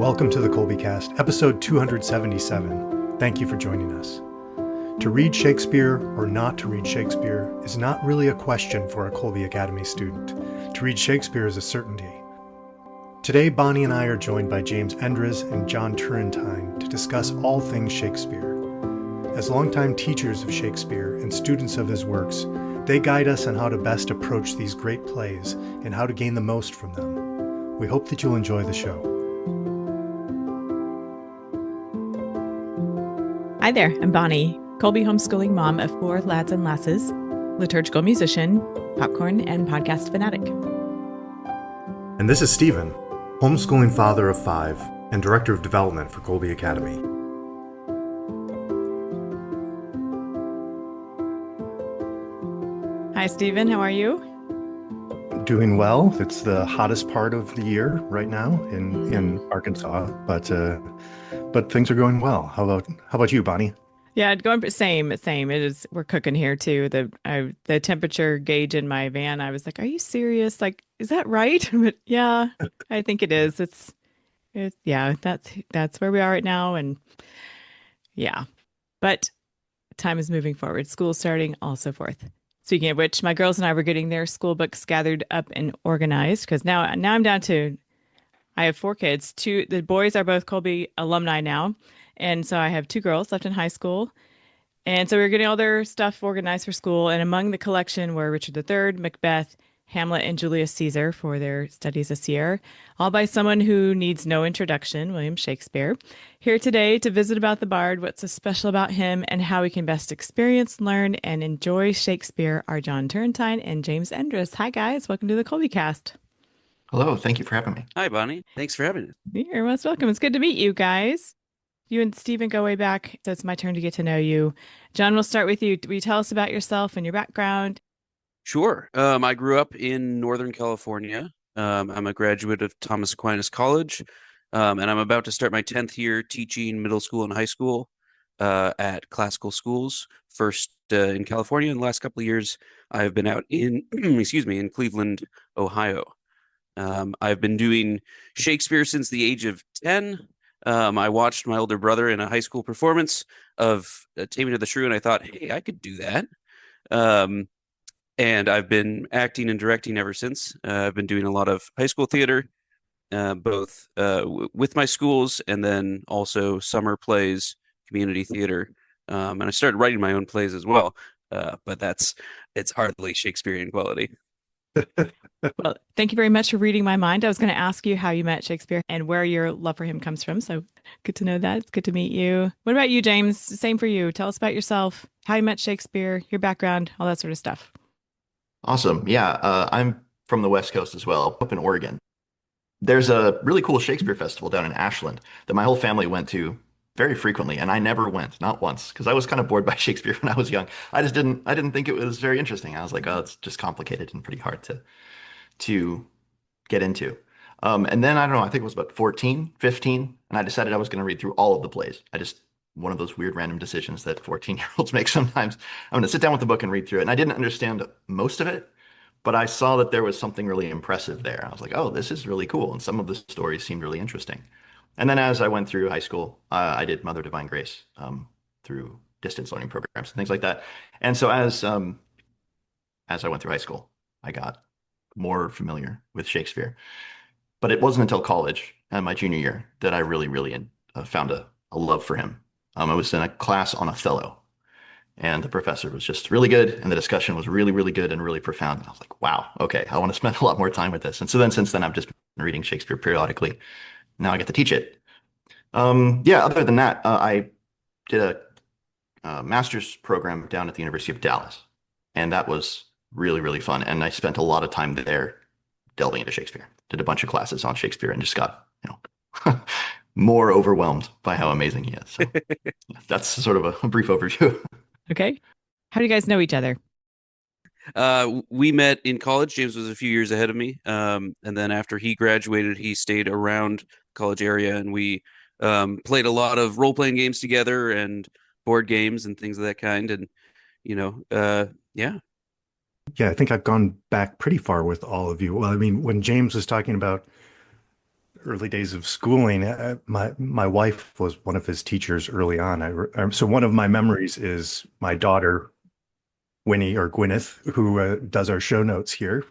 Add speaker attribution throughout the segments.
Speaker 1: Welcome to the Kolbe Cast, episode 277. Thank you for joining us. To read Shakespeare or not to read Shakespeare is not really a question for a Kolbe Academy student. To read Shakespeare is a certainty. Today, Bonnie and I are joined by James Endres and John Turrentine to discuss all things Shakespeare. As longtime teachers of Shakespeare and students of his works, they guide us on how to best approach these great plays and how to gain the most from them. We hope that you'll enjoy the show.
Speaker 2: Hi there, I'm Bonnie, Kolbe homeschooling mom of 4 lads and lasses, liturgical musician, popcorn, and podcast fanatic.
Speaker 1: And this is Stephen, homeschooling father of 5 and director of development for Kolbe Academy.
Speaker 2: Hi, Stephen, how are you?
Speaker 1: Doing well. It's the hottest part of the year right now in Arkansas, but things are going well. How about you, Bonnie?
Speaker 2: Yeah, going same. It is. We're cooking here too. The temperature gauge in my van, I was like, "Are you serious? Like, is that right?" But yeah, I think it is. Yeah. That's where we are right now, and yeah. But time is moving forward. School's starting, all so forth. Speaking of which, my girls and I were getting their school books gathered up and organized because now I'm down to. I have 4 kids. The boys are both Kolbe alumni now. And so I have 2 girls left in high school. And so we were getting all their stuff organized for school. And among the collection were Richard III, Macbeth, Hamlet, and Julius Caesar for their studies this year, all by someone who needs no introduction, William Shakespeare. Here today to visit about the bard, what's so special about him, and how we can best experience, learn, and enjoy Shakespeare are John Turrentine and James Endres. Hi, guys. Welcome to the Kolbe Cast.
Speaker 3: Hello. Thank you for having me.
Speaker 4: Hi, Bonnie. Thanks for having us.
Speaker 2: You're most welcome. It's good to meet you guys. You and Stephen go way back, so it's my turn to get to know you. John, we'll start with you. Will you tell us about yourself and your background?
Speaker 4: Sure. I grew up in Northern California. I'm a graduate of Thomas Aquinas College, and I'm about to start my 10th year teaching middle school and high school at classical schools. First in California, and the last couple of years I've been out in, in Cleveland, Ohio. I've been doing Shakespeare since the age of 10. I watched my older brother in a high school performance of Taming of the Shrew, and I thought, hey, I could do that. And I've been acting and directing ever since. I've been doing a lot of high school theater, both with my schools and then also summer plays, community theater. And I started writing my own plays as well, but it's hardly Shakespearean quality.
Speaker 2: Well, thank you very much for reading my mind. I was going to ask you how you met Shakespeare and where your love for him comes from. So good to know that. It's good to meet you. What about you, James? Same for you. Tell us about yourself, how you met Shakespeare, your background, all that sort of stuff.
Speaker 3: Awesome. Yeah, I'm from the West Coast as well, up in Oregon. There's a really cool Shakespeare festival down in Ashland that my whole family went to very frequently, and I never went, not once, because I was kind of bored by Shakespeare when I was young. I didn't think it was very interesting. I was like, oh, it's just complicated and pretty hard to get into. And then I don't know, I think it was about 14, 15, and I decided I was going to read through all of the plays. One of those weird random decisions that 14-year-olds make sometimes. I'm going to sit down with the book and read through it. And I didn't understand most of it, but I saw that there was something really impressive there. I was like, oh, this is really cool. And some of the stories seemed really interesting. And then as I went through high school, I did Mother Divine Grace through distance learning programs and things like that. And so as I went through high school, I got more familiar with Shakespeare. But it wasn't until college and my junior year that I really found a love for him. I was in a class on Othello, and the professor was just really good, and the discussion was really good and really profound. And I was like, wow, okay, I want to spend a lot more time with this. And so then since then, I've just been reading Shakespeare periodically. Now I get to teach it. Other than that, I did a master's program down at the University of Dallas, and that was really fun. And I spent a lot of time there delving into Shakespeare. Did a bunch of classes on Shakespeare and just got, more overwhelmed by how amazing he is. So that's sort of a brief overview.
Speaker 2: Okay. How do you guys know each other?
Speaker 4: We met in college. James was a few years ahead of me. And then after he graduated, he stayed around the college area, and we played a lot of role-playing games together and board games and things of that kind. And, yeah.
Speaker 1: Yeah, I think I've gone back pretty far with all of you. Well, I mean, when James was talking about early days of schooling, my wife was one of his teachers early on. So one of my memories is my daughter Winnie or Gwyneth, who does our show notes here.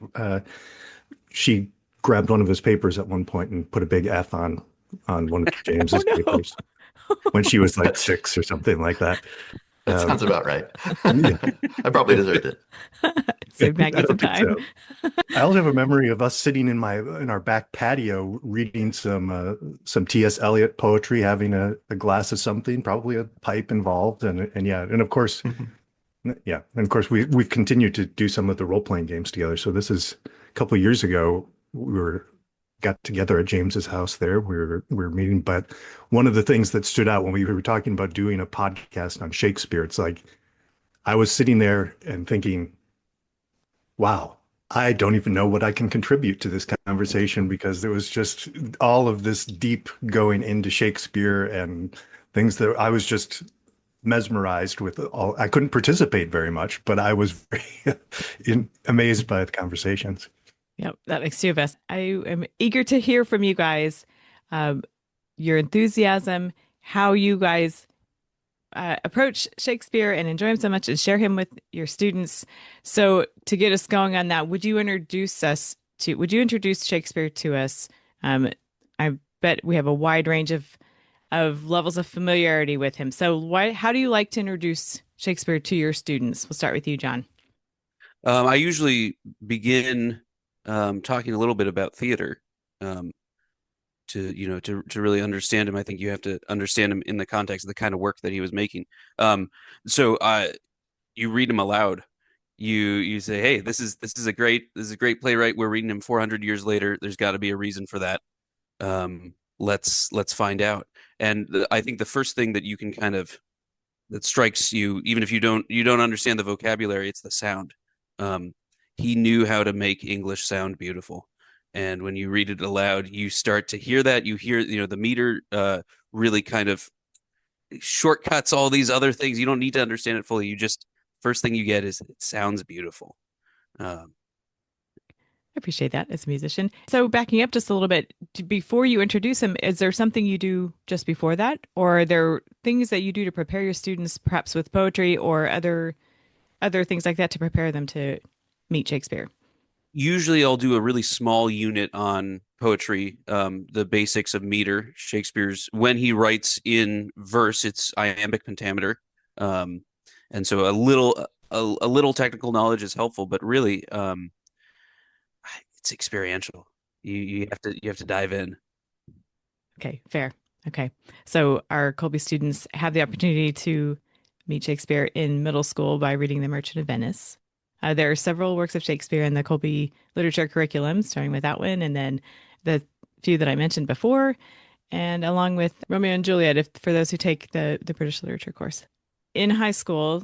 Speaker 1: She grabbed one of his papers at one point and put a big F on one of
Speaker 2: Oh
Speaker 1: James's
Speaker 2: no.
Speaker 1: papers when she was like
Speaker 3: That's
Speaker 1: 6 or something like that.
Speaker 3: that sounds about right.
Speaker 1: Yeah,
Speaker 3: I probably deserved it.
Speaker 2: Save
Speaker 1: I
Speaker 2: Maggie some
Speaker 1: don't think
Speaker 2: time.
Speaker 1: so. I also have a memory of us sitting in our back patio reading some T.S. Eliot poetry, having a glass of something, probably a pipe involved, and yeah, and of course, yeah, and of course we've continued to do some of the role playing games together. So this is a couple of years ago. Got together at James's house there. We were meeting, but one of the things that stood out when we were talking about doing a podcast on Shakespeare, it's like I was sitting there and thinking, wow, I don't even know what I can contribute to this conversation because there was just all of this deep going into Shakespeare and things that I was just mesmerized with all. I couldn't participate very much, but I was very amazed by the conversations.
Speaker 2: Yep, that makes two of us. I am eager to hear from you guys, um, your enthusiasm, how you guys approach Shakespeare and enjoy him so much and share him with your students. So to get us going on that, would you introduce Shakespeare to us? I bet we have a wide range of levels of familiarity with him. So how do you like to introduce Shakespeare to your students? We'll start with you, John.
Speaker 4: I usually begin talking a little bit about theater. To really understand him, I think you have to understand him in the context of the kind of work that he was making. So you read him aloud. You say, "Hey, this is a great playwright. We're reading him 400 years later. There's got to be a reason for that. Let's find out." And I think the first thing that you can that strikes you, even if you don't understand the vocabulary, it's the sound. He knew how to make English sound beautiful. And when you read it aloud, you start to hear that. You hear, the meter really kind of shortcuts all these other things. You don't need to understand it fully. First thing you get is it sounds beautiful.
Speaker 2: I appreciate that as a musician. So backing up just a little bit, before you introduce him, is there something you do just before that? Or are there things that you do to prepare your students, perhaps with poetry or other things like that to prepare them to meet Shakespeare?
Speaker 4: Usually I'll do a really small unit on poetry, the basics of meter. Shakespeare's, when he writes in verse, it's iambic pentameter. And so a little technical knowledge is helpful, but really it's experiential. You have to dive in.
Speaker 2: Okay, fair. Okay. So our Kolbe students have the opportunity to meet Shakespeare in middle school by reading The Merchant of Venice. There are several works of Shakespeare in the Kolbe literature curriculum, starting with that one, and then the few that I mentioned before, and along with Romeo and Juliet, for those who take the British literature course. In high school,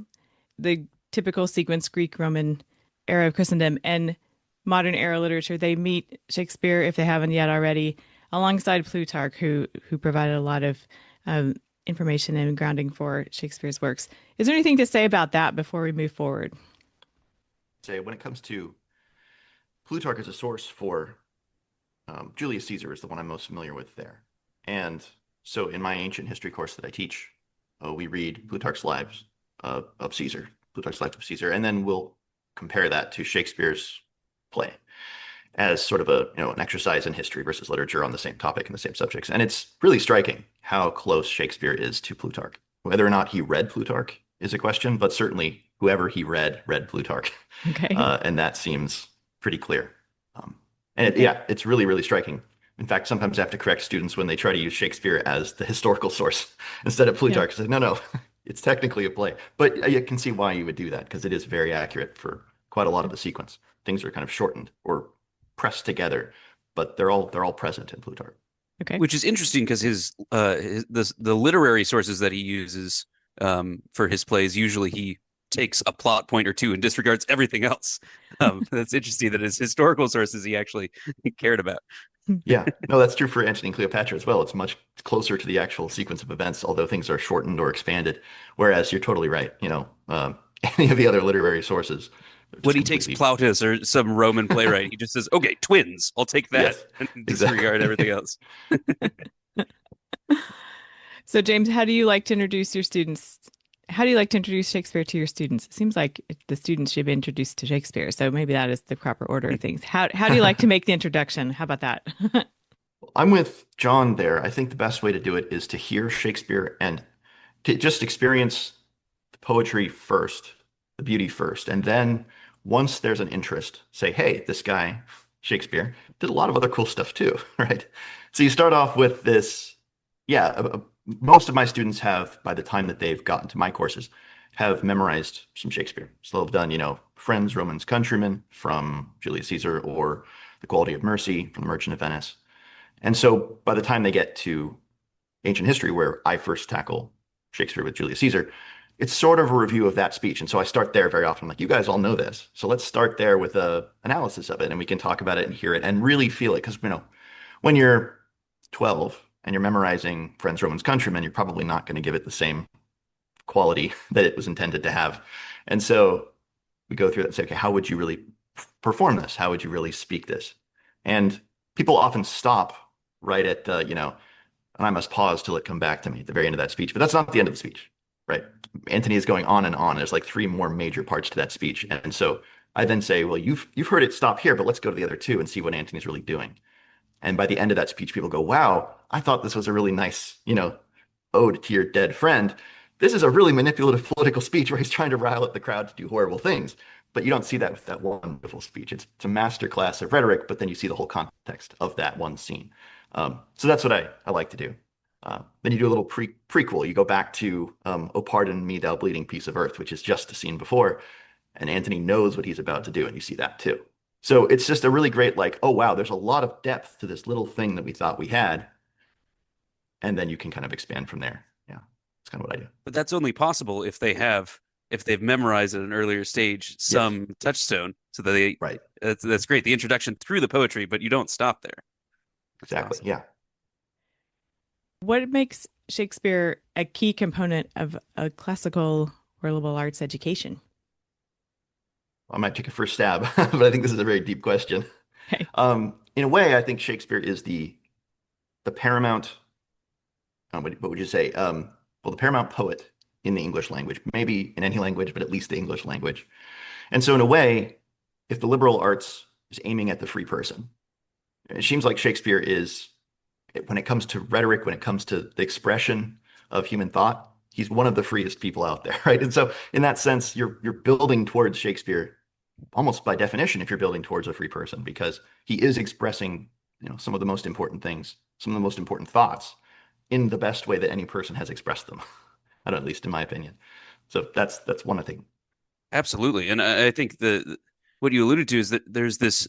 Speaker 2: the typical sequence, Greek, Roman era of Christendom, and modern era literature, they meet Shakespeare, if they haven't yet already, alongside Plutarch, who provided a lot of information and grounding for Shakespeare's works. Is there anything to say about that before we move forward?
Speaker 3: Say when it comes to Plutarch as a source for Julius Caesar is the one I'm most familiar with there. And so in my ancient history course that I teach, we read Plutarch's lives of Caesar, Plutarch's life of Caesar, and then we'll compare that to Shakespeare's play as sort of an exercise in history versus literature on the same topic and the same subjects. And it's really striking how close Shakespeare is to Plutarch. Whether or not he read Plutarch is a question, but certainly whoever he read Plutarch.
Speaker 2: Okay.
Speaker 3: And that seems pretty clear. It's really, really striking. In fact, sometimes I have to correct students when they try to use Shakespeare as the historical source instead of Plutarch. Yeah. I say, no, it's technically a play. But you can see why you would do that because it is very accurate for quite a lot of the sequence. Things are kind of shortened or pressed together, but they're all present in Plutarch.
Speaker 2: Okay.
Speaker 4: Which is interesting because the literary sources that he uses for his plays, usually he takes a plot point or two and disregards everything else. That's interesting that his historical sources he actually cared about.
Speaker 3: Yeah, no, that's true for Antony and Cleopatra as well. It's much closer to the actual sequence of events, although things are shortened or expanded. Whereas you're totally right. Any of the other literary sources
Speaker 4: When
Speaker 3: just
Speaker 4: he takes
Speaker 3: completely.
Speaker 4: Plautus or some Roman playwright, he just says, "Okay, twins, I'll take that,"
Speaker 3: Yes,
Speaker 4: and disregard
Speaker 3: exactly.
Speaker 4: everything else.
Speaker 2: So, James, how do you like to introduce your students? How do you like to introduce Shakespeare to your students? It seems like the students should be introduced to Shakespeare, so maybe that is the proper order of things. How do you like to make the introduction? How about that?
Speaker 3: I'm with John there. I think the best way to do it is to hear Shakespeare and to just experience the poetry first, the beauty first, and then once there's an interest, say, hey, this guy, Shakespeare, did a lot of other cool stuff too, right? So you start off with this, yeah, most of my students have, by the time that they've gotten to my courses, have memorized some Shakespeare. So they've done, Friends, Romans, Countrymen from Julius Caesar or The Quality of Mercy from The Merchant of Venice. And so by the time they get to ancient history, where I first tackle Shakespeare with Julius Caesar, it's sort of a review of that speech. And so I start there very often. I'm like, you guys all know this. So let's start there with a analysis of it and we can talk about it and hear it and really feel it. Because, when you're 12 and you're memorizing Friends, Romans, Countrymen, you're probably not going to give it the same quality that it was intended to have. And so we go through that and say, okay, how would you really perform this? How would you really speak this? And people often stop right at, and I must pause till it come back to me at the very end of that speech. But that's not the end of the speech, right? Antony is going on and on. There's like three more major parts to that speech. And so I then say, well, you've heard it stop here, but let's go to the other two and see what Antony's really doing. And by the end of that speech, people go, wow, I thought this was a really nice, ode to your dead friend. This is a really manipulative political speech where he's trying to rile up the crowd to do horrible things. But you don't see that with that wonderful speech. It's a masterclass of rhetoric, but then you see the whole context of that one scene. So that's what I like to do. Then you do a little prequel. You go back to "Oh, pardon me, thou bleeding piece of earth," which is just the scene before, and Antony knows what he's about to do, and you see that too. So it's just a really great, like, oh wow, there's a lot of depth to this little thing that we thought we had, and then you can kind of expand from there. Yeah, that's kind of what I do.
Speaker 4: But that's only possible if they've memorized at an earlier stage
Speaker 3: Yes,
Speaker 4: some touchstone, so that they
Speaker 3: right,
Speaker 4: that's great. The introduction through the poetry, but you don't stop there. That's
Speaker 3: exactly.
Speaker 4: awesome.
Speaker 3: Yeah.
Speaker 2: What makes Shakespeare a key component of a classical or liberal arts education?
Speaker 3: I might take a first stab, but I think this is a very deep question.
Speaker 2: Okay.
Speaker 3: In a way, I think Shakespeare is the paramount. What would you say? Well, the paramount poet in the English language, maybe in any language, but at least the English language. And so, in a way, if the liberal arts is aiming at the free person, it seems like Shakespeare is, when it comes to rhetoric, when it comes to the expression of human thought, he's one of the freest people out there, right? And so, in that sense, you're building towards Shakespeare almost by definition if you're building towards a free person, because he is expressing, some of the most important things, some of the most important thoughts in the best way that any person has expressed them. I don't, at least in my opinion. So that's one thing.
Speaker 4: Absolutely, and I think what you alluded to is that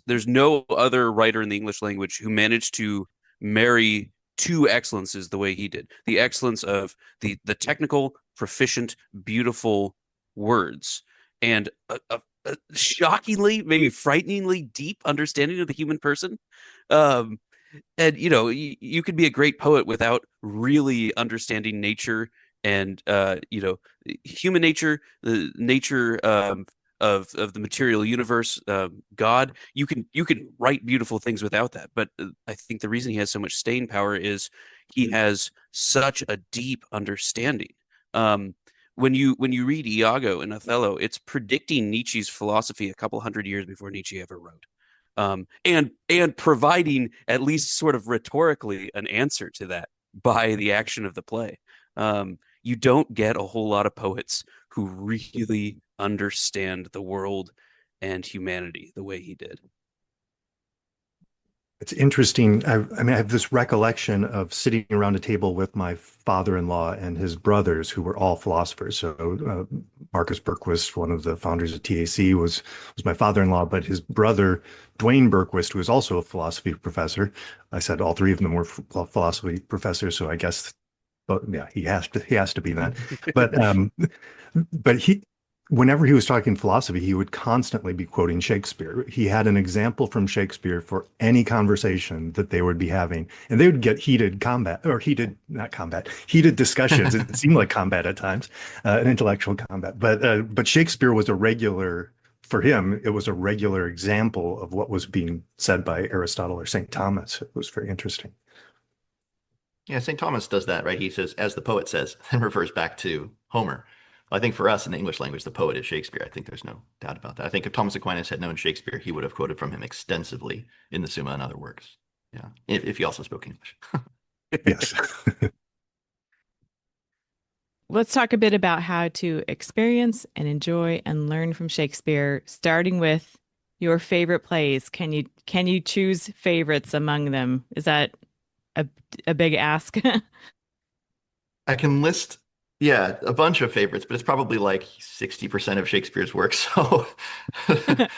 Speaker 4: there's no other writer in the English language who managed to marry two excellences the way he did. The excellence of the technical, proficient, beautiful words, and a shockingly, maybe frighteningly deep understanding of the human person. And you could be a great poet without really understanding nature and human nature, the nature of the material universe, God. You can write beautiful things without that. But I think the reason he has so much staying power is he has such a deep understanding. When you read Iago and Othello, it's predicting Nietzsche's philosophy a couple hundred years before Nietzsche ever wrote. And providing at least sort of rhetorically an answer to that by the action of the play. You don't get a whole lot of poets who really understand the world and humanity the way he did.
Speaker 1: It's interesting. I have this recollection of sitting around a table with my father-in-law and his brothers, who were all philosophers. So Marcus Berquist, one of the founders of TAC, was my father-in-law, but his brother Dwayne Berquist, who was also a philosophy professor. I said all three of them were philosophy professors, so I guess, but yeah, he has to be that. But whenever he was talking philosophy, he would constantly be quoting Shakespeare. He had an example from Shakespeare for any conversation that they would be having, and they would get heated discussions. It seemed like combat at times, an intellectual combat. But Shakespeare was a regular for him, it was a regular example of what was being said by Aristotle or St. Thomas. It was very interesting.
Speaker 3: Yeah, St. Thomas does that, right? He says, as the poet says, and refers back to Homer. I think for us in the English language, the poet is Shakespeare. I think there's no doubt about that. I think if Thomas Aquinas had known Shakespeare, he would have quoted from him extensively in the Summa and other works. Yeah, if he also spoke English.
Speaker 1: Yes.
Speaker 2: Let's talk a bit about how to experience and enjoy and learn from Shakespeare, starting with your favorite plays. Can you choose favorites among them? Is that a big ask?
Speaker 3: I can list, yeah, a bunch of favorites, but it's probably like 60% of Shakespeare's work. So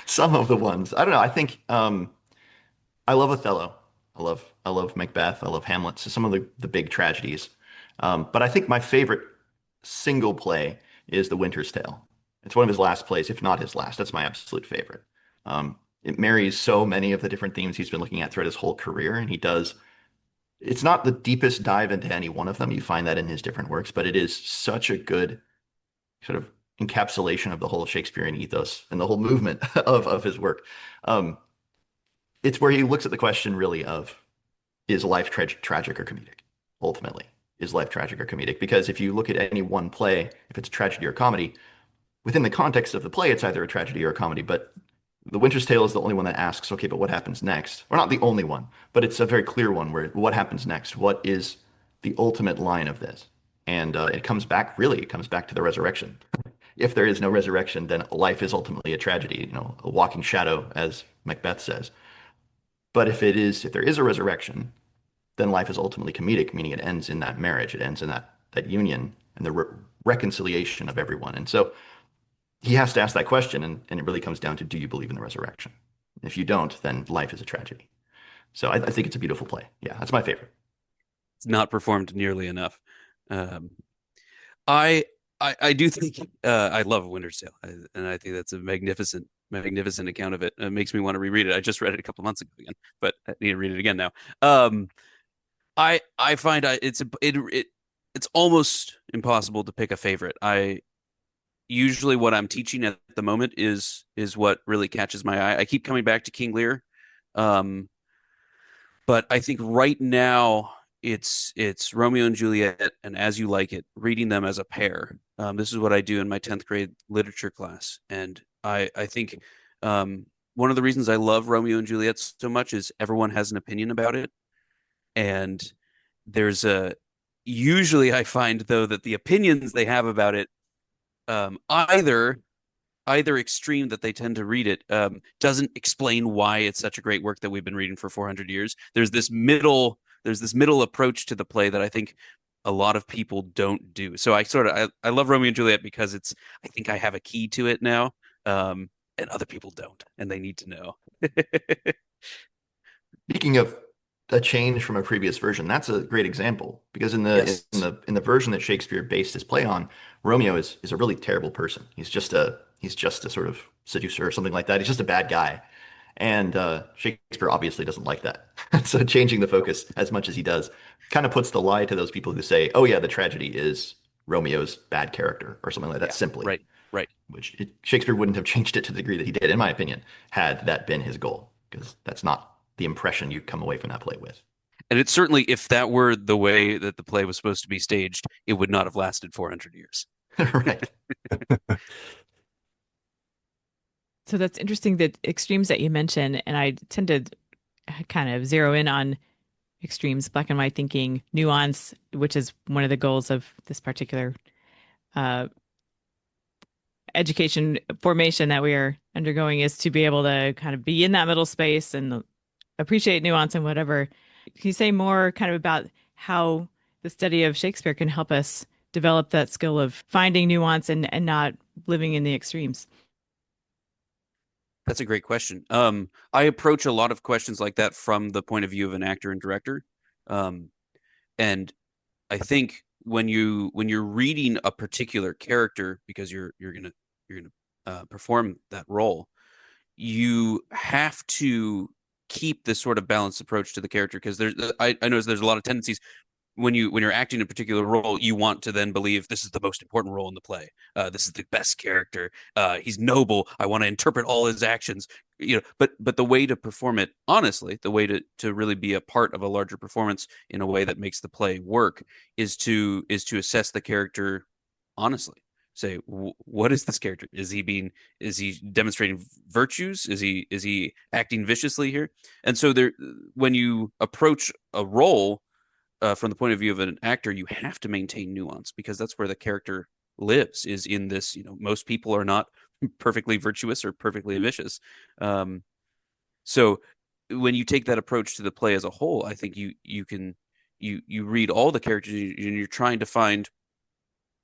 Speaker 3: some of the ones, I don't know. I think I love Othello. I love Macbeth. I love Hamlet. So some of the big tragedies. But I think my favorite single play is The Winter's Tale. It's one of his last plays, if not his last. That's my absolute favorite. It marries so many of the different themes he's been looking at throughout his whole career, and he does. It's not the deepest dive into any one of them. You find that in his different works, but it is such a good sort of encapsulation of the whole Shakespearean ethos and the whole movement of his work. Um, it's where he looks at the question really of, is life tragic or comedic? Ultimately, is life tragic or comedic? Because if you look at any one play, if it's a tragedy or comedy, within the context of the play, it's either a tragedy or a comedy. But The Winter's Tale is the only one that asks, okay, but what happens next? Or not the only one, but it's a very clear one where what happens next? What is the ultimate line of this? And it comes back to the resurrection. If there is no resurrection, then life is ultimately a tragedy, a walking shadow, as Macbeth says. But if there is a resurrection, then life is ultimately comedic, meaning it ends in that marriage, it ends in that union and the reconciliation of everyone. And so he has to ask that question, and it really comes down to, do you believe in the resurrection? If you don't, then life is a tragedy. So I think it's a beautiful play. Yeah, that's my favorite.
Speaker 4: It's not performed nearly enough. Um, I I do think I love Winter's Tale, and I think that's a magnificent account of it. It makes me want to reread it. I just read it a couple months ago again, but I need to read it again now. I find it's almost impossible to pick a favorite. I usually what I'm teaching at the moment is what really catches my eye. I keep coming back to King Lear, um, but I think right now it's Romeo and Juliet and As You Like It, reading them as a pair. This is what I do in my 10th grade literature class, and I think one of the reasons I love Romeo and Juliet so much is everyone has an opinion about it, and there's a usually I find though that the opinions they have about it either extreme that they tend to read it doesn't explain why it's such a great work that we've been reading for 400 years. There's this middle approach to the play that I think a lot of people don't do. So I love Romeo and Juliet because I think I have a key to it now, and other people don't, and they need to know.
Speaker 3: Speaking of a change from a previous version, that's a great example because in the
Speaker 4: Yes.
Speaker 3: in the version that Shakespeare based his play on, Romeo is a really terrible person. He's just a sort of seducer or something like that. He's just a bad guy. And Shakespeare obviously doesn't like that. So changing the focus as much as he does kind of puts the lie to those people who say, oh yeah, the tragedy is Romeo's bad character or something like that,
Speaker 4: Yeah,
Speaker 3: simply,
Speaker 4: right.
Speaker 3: which Shakespeare wouldn't have changed it to the degree that he did, in my opinion, had that been his goal, because that's not the impression you come away from that play with.
Speaker 4: And it's certainly, if that were the way that the play was supposed to be staged, it would not have lasted 400 years.
Speaker 3: Right.
Speaker 2: So that's interesting, the extremes that you mentioned, and I tend to kind of zero in on extremes, black and white thinking, nuance, which is one of the goals of this particular uh, education formation that we are undergoing, is to be able to kind of be in that middle space and appreciate nuance and whatever. Can you say more kind of about how the study of Shakespeare can help us develop that skill of finding nuance and not living in the extremes?
Speaker 4: That's a great question. I approach a lot of questions like that from the point of view of an actor and director. Um, and I think when you're reading a particular character, because you're gonna perform that role, you have to keep this sort of balanced approach to the character, because I notice there's a lot of tendencies when you're acting a particular role, you want to then believe this is the most important role in the play. This is the best character. He's noble. I want to interpret all his actions. But the way to perform it honestly, the way to really be a part of a larger performance in a way that makes the play work is to assess the character honestly. Say, what is this character? Is he demonstrating virtues? Is he acting viciously here? And so there, when you approach a role from the point of view of an actor, you have to maintain nuance because that's where the character lives, is in this, most people are not perfectly virtuous or perfectly vicious. So when you take that approach to the play as a whole, I think you read all the characters and you're trying to find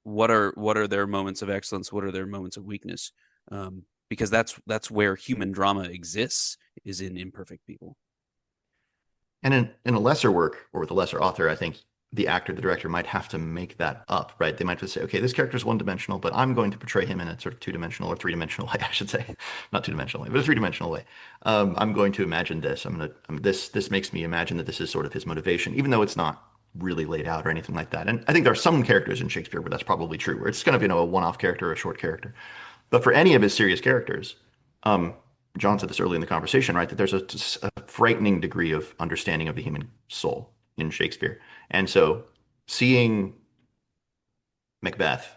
Speaker 4: what are their moments of excellence, what are their moments of weakness, because that's where human drama exists, is in imperfect people.
Speaker 3: And in a lesser work or with a lesser author, I think the actor, the director might have to make that up, right? They might just say, okay, this character is one-dimensional, but I'm going to portray him in a sort of two-dimensional or three-dimensional way, I should say. Not two-dimensional way, but a three-dimensional way. I'm going to imagine this. This makes me imagine that this is sort of his motivation, even though it's not really laid out or anything like that. And I think there are some characters in Shakespeare where that's probably true, where it's kind of, a one-off character or a short character. But for any of his serious characters, John said this early in the conversation, right? That there's a frightening degree of understanding of the human soul in Shakespeare. And so seeing Macbeth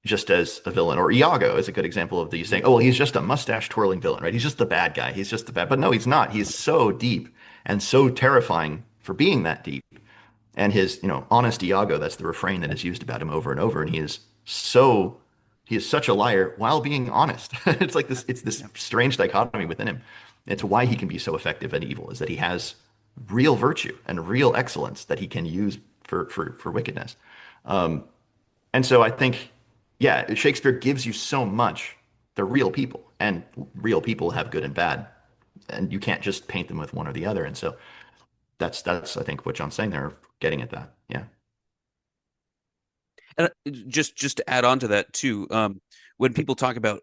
Speaker 3: just as a villain, or Iago is a good example of these saying, oh, well, he's just a mustache twirling villain, right? He's just the bad guy. He's just the bad, but no, he's not. He's so deep and so terrifying for being that deep. And his, honest Iago, that's the refrain that is used about him over and over. And he is such a liar while being honest. It's this strange dichotomy within him. It's why he can be so effective and evil, is that he has real virtue and real excellence that he can use for wickedness. And so I think, yeah, Shakespeare gives you so much. They're real people, and real people have good and bad, and you can't just paint them with one or the other. And so that's I think what John's saying there, getting at that. Yeah.
Speaker 4: And just to add on to that too, when people talk about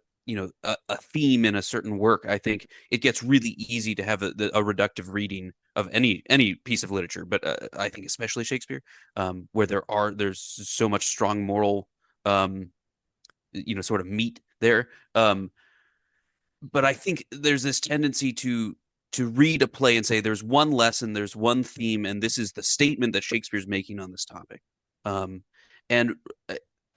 Speaker 4: a theme in a certain work, I think it gets really easy to have a reductive reading of any piece of literature, but I think especially Shakespeare, where there's so much strong moral, sort of meat there. But I think there's this tendency to read a play and say there's one lesson, there's one theme, and this is the statement that Shakespeare's making on this topic. And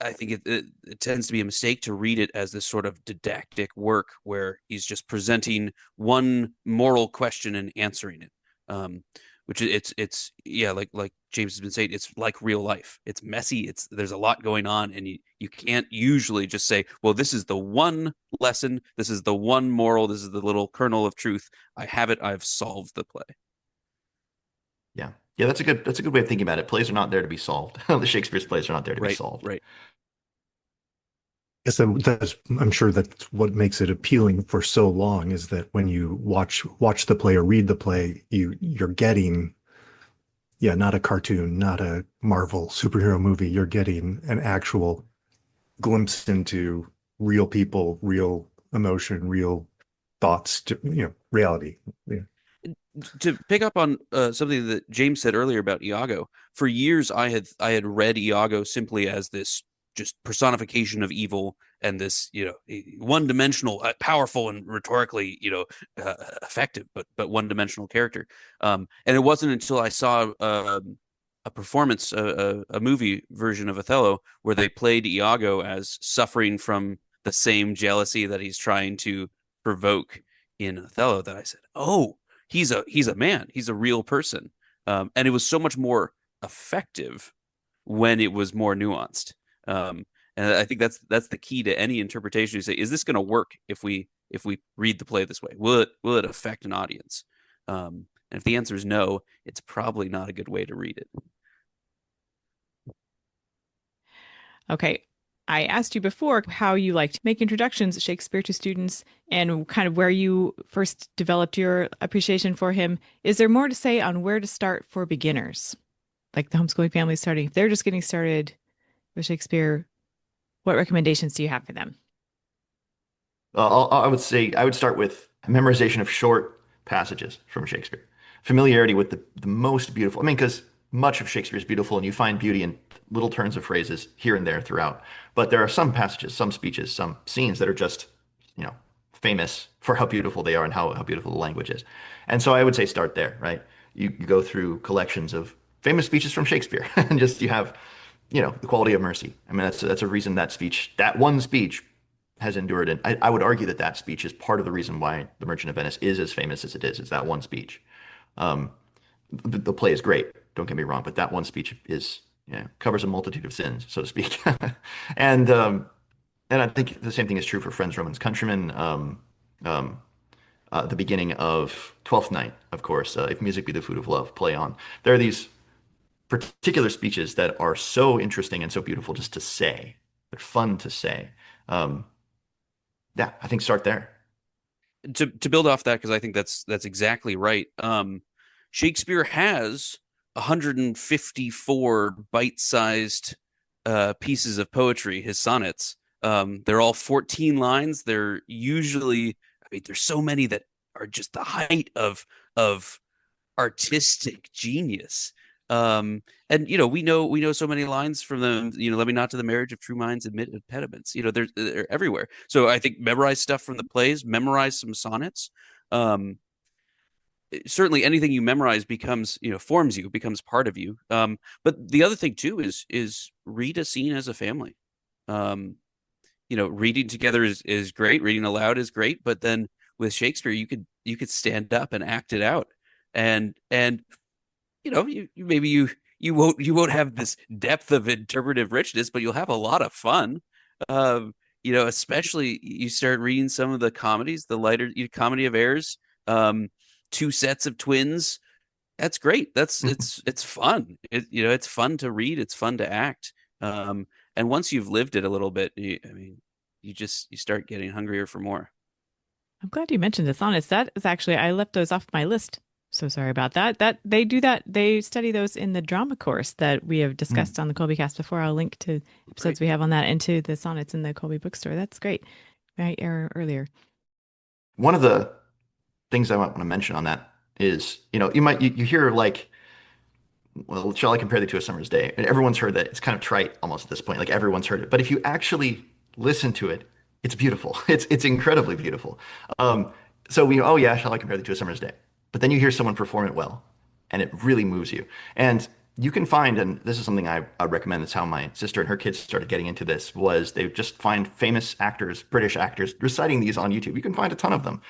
Speaker 4: I think it tends to be a mistake to read it as this sort of didactic work where he's just presenting one moral question and answering it. Which it's like James has been saying, it's like real life. It's messy. There's a lot going on, and you can't usually just say, well, this is the one lesson, this is the one moral, this is the little kernel of truth. I have it. I've solved the play.
Speaker 3: Yeah. Yeah, that's a good way of thinking about it. Plays are not there to be solved. The Shakespeare's plays are not there to be solved.
Speaker 4: Right.
Speaker 1: Yes, I'm sure that's what makes it appealing for so long, is that when you watch the play or read the play, you're getting, not a cartoon, not a Marvel superhero movie. You're getting an actual glimpse into real people, real emotion, real thoughts, reality. Yeah.
Speaker 4: To pick up on something that James said earlier about Iago, for years I had read Iago simply as this just personification of evil and this one-dimensional, powerful and rhetorically effective, but one-dimensional character. And it wasn't until I saw a performance, a movie version of Othello, where they played Iago as suffering from the same jealousy that he's trying to provoke in Othello, that I said, oh, he's a man, he's a real person. And it was so much more effective when it was more nuanced. And I think that's the key to any interpretation. You say, is this going to work if we read the play this way? Will it affect an audience? And if the answer is no, it's probably not a good way to read it.
Speaker 2: Okay. I asked you before how you liked make introductions Shakespeare to students and kind of where you first developed your appreciation for him. Is there more to say on where to start for beginners? Like the homeschooling family starting, if they're just getting started with Shakespeare, what recommendations do you have for them?
Speaker 3: I would say I would start with memorization of short passages from Shakespeare, familiarity with the most beautiful. I mean, because much of Shakespeare is beautiful, and you find beauty in little turns of phrases here and there throughout. But there are some passages, some speeches, some scenes that are just, you know, famous for how beautiful they are and how beautiful the language is. And so I would say start there, right? You go through collections of famous speeches from Shakespeare, and just you have, you know, the quality of mercy. I mean, that's a reason that speech, that one speech, has endured. And I would argue that that speech is part of the reason why The Merchant of Venice is as famous as it is that one speech. Um, the play is great, don't get me wrong, but that one speech is, you know, covers a multitude of sins, so to speak. and and I think the same thing is true for Friends, Romans, Countrymen. Um, the beginning of Twelfth Night, of course, If Music Be the Food of Love, play on. There are these particular speeches that are so interesting and so beautiful just to say. They're fun to say. Um, yeah, I think start there.
Speaker 4: To build off that, because I think that's exactly right. Shakespeare has 154 bite-sized pieces of poetry, his sonnets. They're all 14 lines. They're usually, I mean, there's so many that are just the height of artistic genius. And you know, we know so many lines from them. You know, let me not to the marriage of true minds admit impediments. You know, they're everywhere. So I think memorize stuff from the plays, memorize some sonnets. Um, Certainly anything you memorize becomes, you know, forms you, becomes part of you. But the other thing too is read a scene as a family. Um, you know, reading together is great. Reading aloud is great. But then with Shakespeare, you could stand up and act it out. And you know, you won't have this depth of interpretive richness, but you'll have a lot of fun. You know, especially you start reading some of the comedies, the lighter comedy of errors, two sets of twins. That's great. It's fun. It's fun to read. It's fun to act. And once you've lived it a little bit, I mean, you start getting hungrier for more.
Speaker 2: I'm glad you mentioned the sonnets. That is actually, I left those off my list. So sorry about that. That they do that. They study those in the drama course that we have discussed on the Kolbe cast before. I'll link to episodes we have on that and to the sonnets in the Kolbe bookstore. That's great. Right earlier.
Speaker 3: One of the things I want to mention on that is, you know, you hear like, well, shall I compare thee to a summer's day? And everyone's heard that. It's kind of trite almost at this point. Like everyone's heard it. But if you actually listen to it, it's beautiful. It's incredibly beautiful. So oh yeah, shall I compare thee to a summer's day? But then you hear someone perform it well, and it really moves you. And you can find, and this is something I recommend. That's how my sister and her kids started getting into this. Was they just find famous actors, British actors, reciting these on YouTube. You can find a ton of them.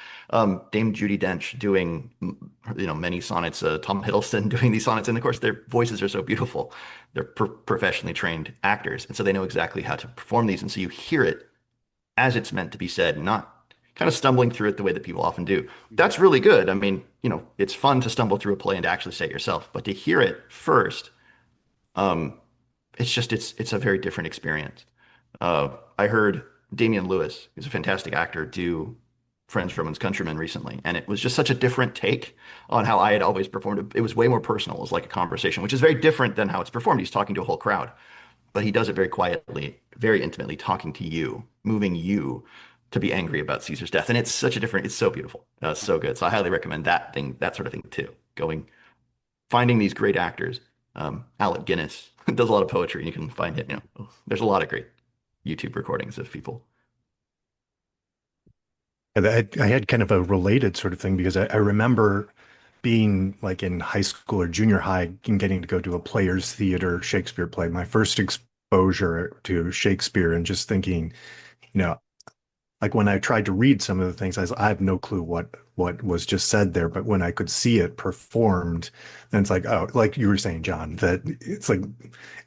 Speaker 3: Dame Judi Dench doing, you know, many sonnets. Tom Hiddleston doing these sonnets, and of course their voices are so beautiful. They're professionally trained actors, and so they know exactly how to perform these. And so you hear it as it's meant to be said, not kind of stumbling through it the way that people often do. That's really good. I mean, you know, it's fun to stumble through a play and to actually say it yourself, but to hear it first, um, it's a very different experience. I heard Damian Lewis, who's a fantastic actor, do Friends, Romans, Countrymen recently, and it was just such a different take on how I had always performed it. It was way more personal. It was like a conversation, which is very different than how it's performed. He's talking to a whole crowd, but he does it very quietly, very intimately, talking to you, moving you to be angry about Caesar's death. And it's such a different, it's so beautiful. It's so good. So I highly recommend that sort of thing too. Finding these great actors. Alec Guinness does a lot of poetry, and you can find it. You know, there's a lot of great YouTube recordings of people.
Speaker 1: And I had kind of a related sort of thing because I remember being like in high school or junior high and getting to go to a Players Theater Shakespeare play, my first exposure to Shakespeare, and just thinking, you know, like when I tried to read some of the things, I have no clue what was just said there. But when I could see it performed, then it's like, oh, like you were saying, John, that it's like,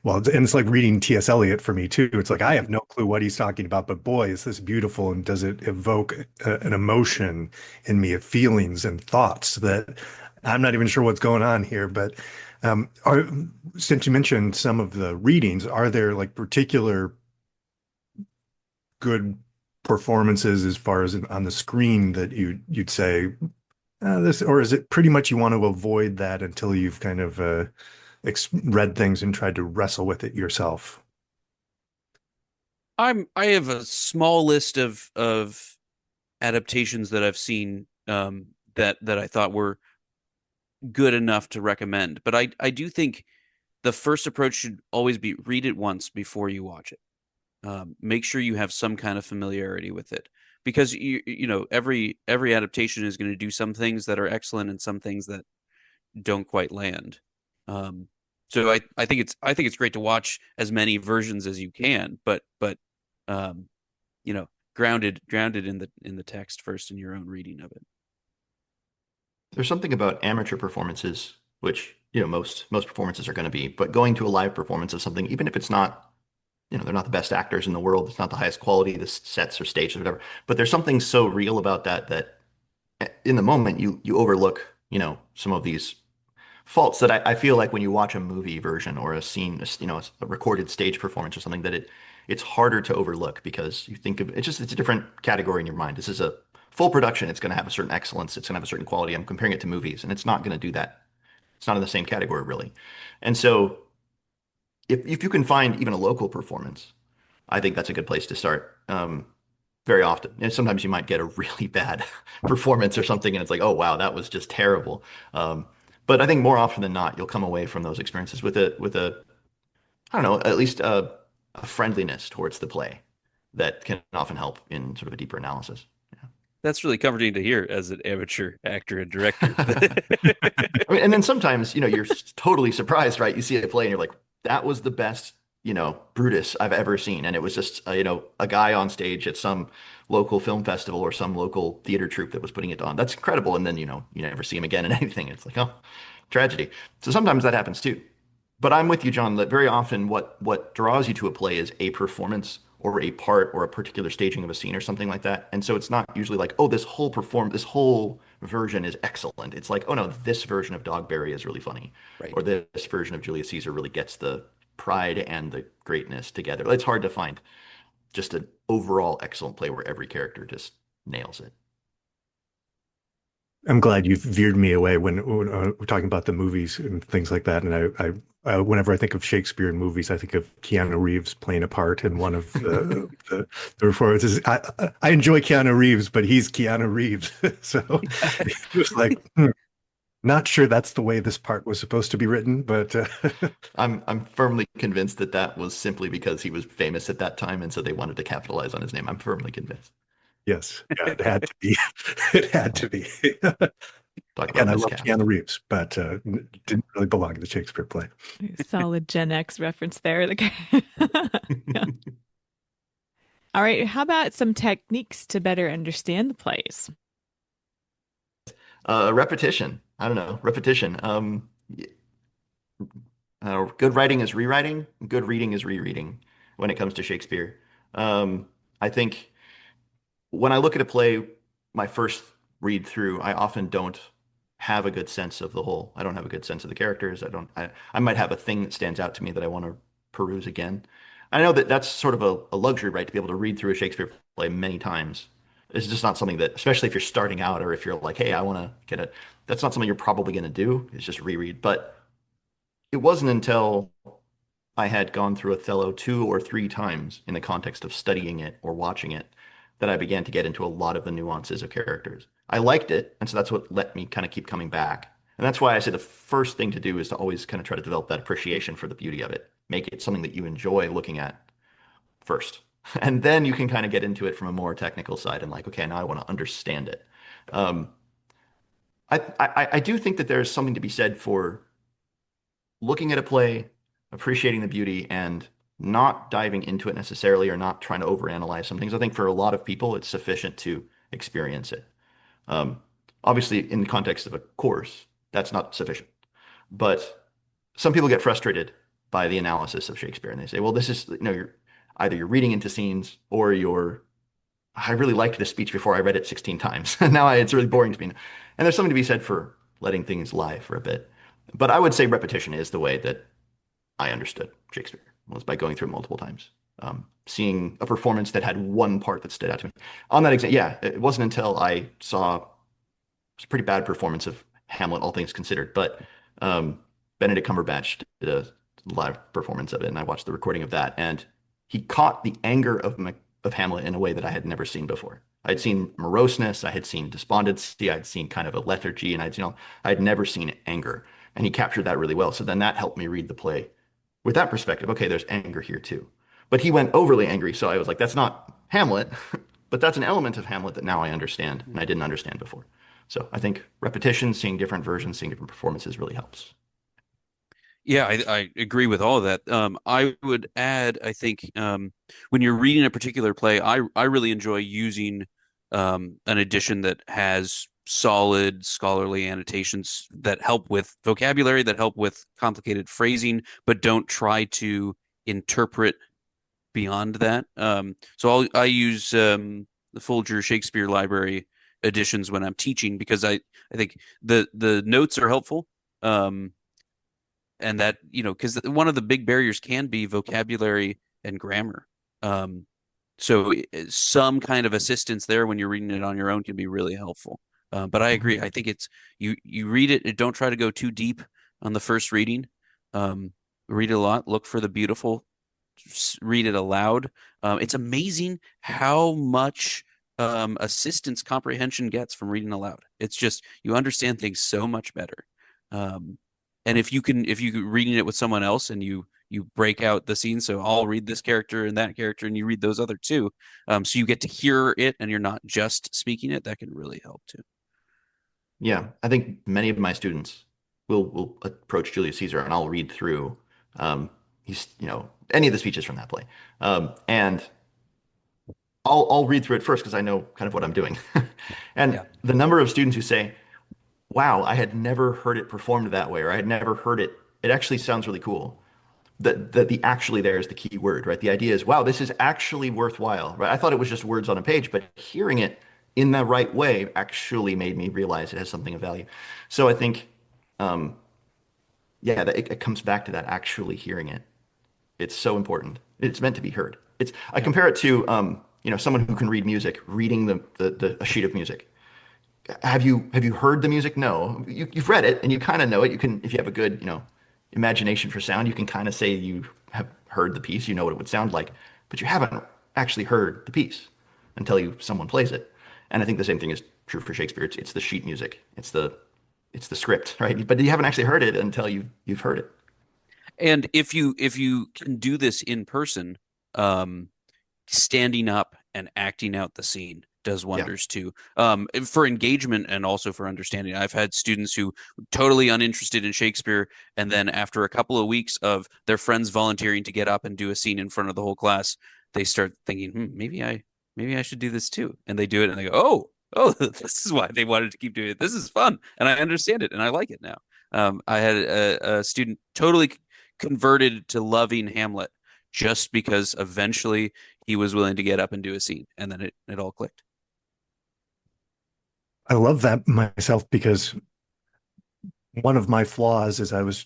Speaker 1: well, and it's like reading T.S. Eliot for me too. It's like I have no clue what he's talking about, but boy, is this beautiful, and does it evoke an emotion in me of feelings and thoughts that I'm not even sure what's going on here. But since you mentioned some of the readings, are there like particular good performances as far as on the screen that you'd say this, or is it pretty much you want to avoid that until you've kind of read things and tried to wrestle with it yourself?
Speaker 4: I have a small list of adaptations that I've seen, that I thought were good enough to recommend. But I do think the first approach should always be read it once before you watch it. Make sure you have some kind of familiarity with it, because you know every adaptation is going to do some things that are excellent and some things that don't quite land. So I think it's great to watch as many versions as you can, but you know, grounded in the text first in your own reading of it.
Speaker 3: There's something about amateur performances, which, you know, most performances are going to be, but going to a live performance of something, even if it's not, you know, they're not the best actors in the world, it's not the highest quality, the sets or stage or whatever, but there's something so real about that in the moment you overlook, you know, some of these faults that I feel like when you watch a movie version or a scene, you know, a recorded stage performance or something, that it's harder to overlook because you think of it's a different category in your mind. This is a full production. It's going to have a certain excellence. It's going to have a certain quality. I'm comparing it to movies, and it's not going to do that. It's not in the same category really. And so if you can find even a local performance, I think that's a good place to start. Very often. And sometimes you might get a really bad performance or something, and it's like, oh wow, that was just terrible. But I think more often than not, you'll come away from those experiences with a I don't know, at least a friendliness towards the play that can often help in sort of a deeper analysis.
Speaker 4: That's really comforting to hear as an amateur actor and director.
Speaker 3: I mean, and then sometimes, you know, you're totally surprised, right? You see a play and you're like, that was the best, you know, Brutus I've ever seen. And it was just, you know, a guy on stage at some local film festival or some local theater troupe that was putting it on. That's incredible. And then, you know, you never see him again in anything. It's like, oh, tragedy. So sometimes that happens too. But I'm with you, John, that very often what draws you to a play is a performance or a part or a particular staging of a scene or something like that. And so it's not usually like, oh, this whole version is excellent. It's like, oh no, this version of Dogberry is really funny.
Speaker 4: Right.
Speaker 3: Or this version of Julius Caesar really gets the pride and the greatness together. It's hard to find just an overall excellent play where every character just nails it.
Speaker 1: I'm glad you veered me away when we're talking about the movies and things like that. And whenever I think of Shakespeare in movies, I think of Keanu Reeves playing a part in one of the performances. I enjoy Keanu Reeves, but he's Keanu Reeves, so it was like, not sure that's the way this part was supposed to be written. But
Speaker 3: I'm firmly convinced that that was simply because he was famous at that time, and so they wanted to capitalize on his name. I'm firmly convinced.
Speaker 1: yes, yeah, it had to be. It had to be.
Speaker 3: Talk
Speaker 1: Again,
Speaker 3: about
Speaker 1: I love
Speaker 3: miscast.
Speaker 1: Keanu Reeves, but didn't really belong in the Shakespeare play.
Speaker 2: Solid Gen X reference there. Yeah. All right. How about some techniques to better understand the plays?
Speaker 3: Repetition. I don't know. Repetition. Good writing is rewriting. Good reading is rereading when it comes to Shakespeare. I think when I look at a play, my first read through, I often don't have a good sense of the whole. I don't have a good sense of the characters. I might have a thing that stands out to me that I want to peruse again. I know that that's sort of a luxury, right, to be able to read through a Shakespeare play many times. It's just not something that, especially if you're starting out or if you're like, hey, I want to get it. That's not something you're probably going to do. It's just reread. But it wasn't until I had gone through Othello 2 or 3 times in the context of studying it or watching it that I began to get into a lot of the nuances of characters. I liked it, and so that's what let me kind of keep coming back. And that's why I say the first thing to do is to always kind of try to develop that appreciation for the beauty of it. Make it something that you enjoy looking at first. And then you can kind of get into it from a more technical side and like, okay, now I want to understand it. Um, I do think that there's something to be said for looking at a play, appreciating the beauty, and not diving into it necessarily or not trying to overanalyze some things. I think for a lot of people, it's sufficient to experience it. Um, Obviously, in the context of a course, that's not sufficient. But some people get frustrated by the analysis of Shakespeare, and they say, "Well, this is you're reading into scenes, or I really liked this speech before I read it 16 times. Now it's really boring to me." And there's something to be said for letting things lie for a bit. But I would say repetition is the way that I understood Shakespeare, was by going through it multiple times. Seeing a performance that had one part that stood out to me. On that example, yeah, it wasn't until I saw a pretty bad performance of Hamlet, all things considered, but Benedict Cumberbatch did a live performance of it, and I watched the recording of that, and he caught the anger of Hamlet in a way that I had never seen before. I'd seen moroseness, I had seen despondency, I'd seen kind of a lethargy, and I'd never seen anger, and he captured that really well. So then that helped me read the play with that perspective, okay, there's anger here too. But he went overly angry, so I was like, that's not Hamlet, but that's an element of Hamlet that now I understand and I didn't understand before. So I think repetition, seeing different versions, seeing different performances really helps.
Speaker 4: Yeah, I agree with all of that. I would add, I think, when you're reading a particular play, I really enjoy using an edition that has solid scholarly annotations that help with vocabulary, that help with complicated phrasing, but don't try to interpret beyond that. So I use the Folger Shakespeare Library editions when I'm teaching because I think the notes are helpful. And that, because one of the big barriers can be vocabulary and grammar. So some kind of assistance there when you're reading it on your own can be really helpful. But I agree. I think it's you read it. Don't try to go too deep on the first reading. Read it a lot. Look for the beautiful. Read it aloud. It's amazing how much assistance comprehension gets from reading aloud. It's just you understand things so much better. And if you reading it with someone else and you break out the scene, so I'll read this character and that character, and you read those other two, so you get to hear it and you're not just speaking it. That can really help too.
Speaker 3: Yeah, I think many of my students will approach Julius Caesar and I'll read through he's any of the speeches from that play, and I'll read through it first because I know kind of what I'm doing, and
Speaker 4: Yeah.
Speaker 3: the number of students who say, "Wow, I had never heard it performed that way," or "I had never heard it. It actually sounds really cool." The actually there is the key word, right? The idea is, wow, this is actually worthwhile, right? I thought it was just words on a page, but hearing it in the right way actually made me realize it has something of value. So I think, yeah, it comes back to that actually hearing it. It's so important. It's meant to be heard. I compare it to, someone who can read music, reading a sheet of music. Have you heard the music? No. You've read it and you kind of know it. You can, if you have a good, imagination for sound, you can kind of say you have heard the piece, you know what it would sound like, but you haven't actually heard the piece until someone plays it. And I think the same thing is true for Shakespeare. It's the sheet music. It's the script, right? But you haven't actually heard it until you've heard it.
Speaker 4: And if you can do this in person, standing up and acting out the scene does wonders too, for engagement and also for understanding. I've had students who were totally uninterested in Shakespeare, and then after a couple of weeks of their friends volunteering to get up and do a scene in front of the whole class, they start thinking, maybe I should do this too. And they do it and they go, oh, this is why they wanted to keep doing it. This is fun, and I understand it, and I like it now. I had a student totally converted to loving Hamlet just because eventually he was willing to get up and do a scene, and then it all clicked.
Speaker 1: I love that myself because one of my flaws is I was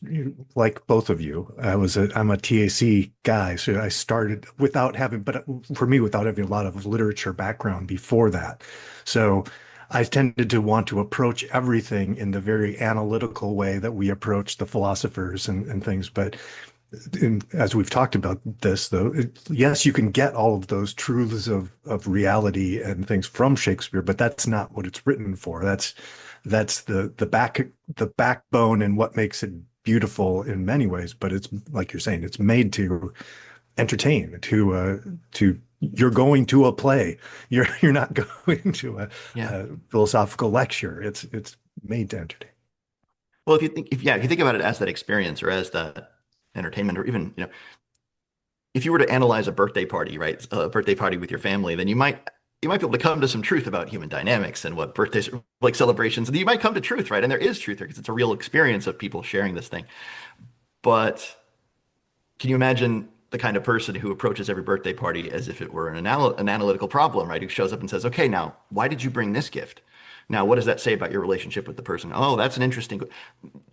Speaker 1: like both of you. I'm a TAC guy, so I started without having, but for me, without having a lot of literature background before that. So I tended to want to approach everything in the very analytical way that we approach the philosophers and things. But as we've talked about this, though, yes, you can get all of those truths of reality and things from Shakespeare, but that's not what it's written for. That's the backbone and what makes it beautiful in many ways. But it's like you're saying, it's made to entertain. To you're going to a play. You're not going to a philosophical lecture. It's made to entertain.
Speaker 3: Well, if you think about it as that experience or as that entertainment, or even if you were to analyze a birthday party, right, a birthday party with your family, then you might be able to come to some truth about human dynamics and what birthdays are like, celebrations, and you might come to truth, right? And there is truth there because it's a real experience of people sharing this thing. But can you imagine the kind of person who approaches every birthday party as if it were an analytical problem, right? Who shows up and says, okay, now why did you bring this gift? Now, what does that say about your relationship with the person? Oh, that's an interesting.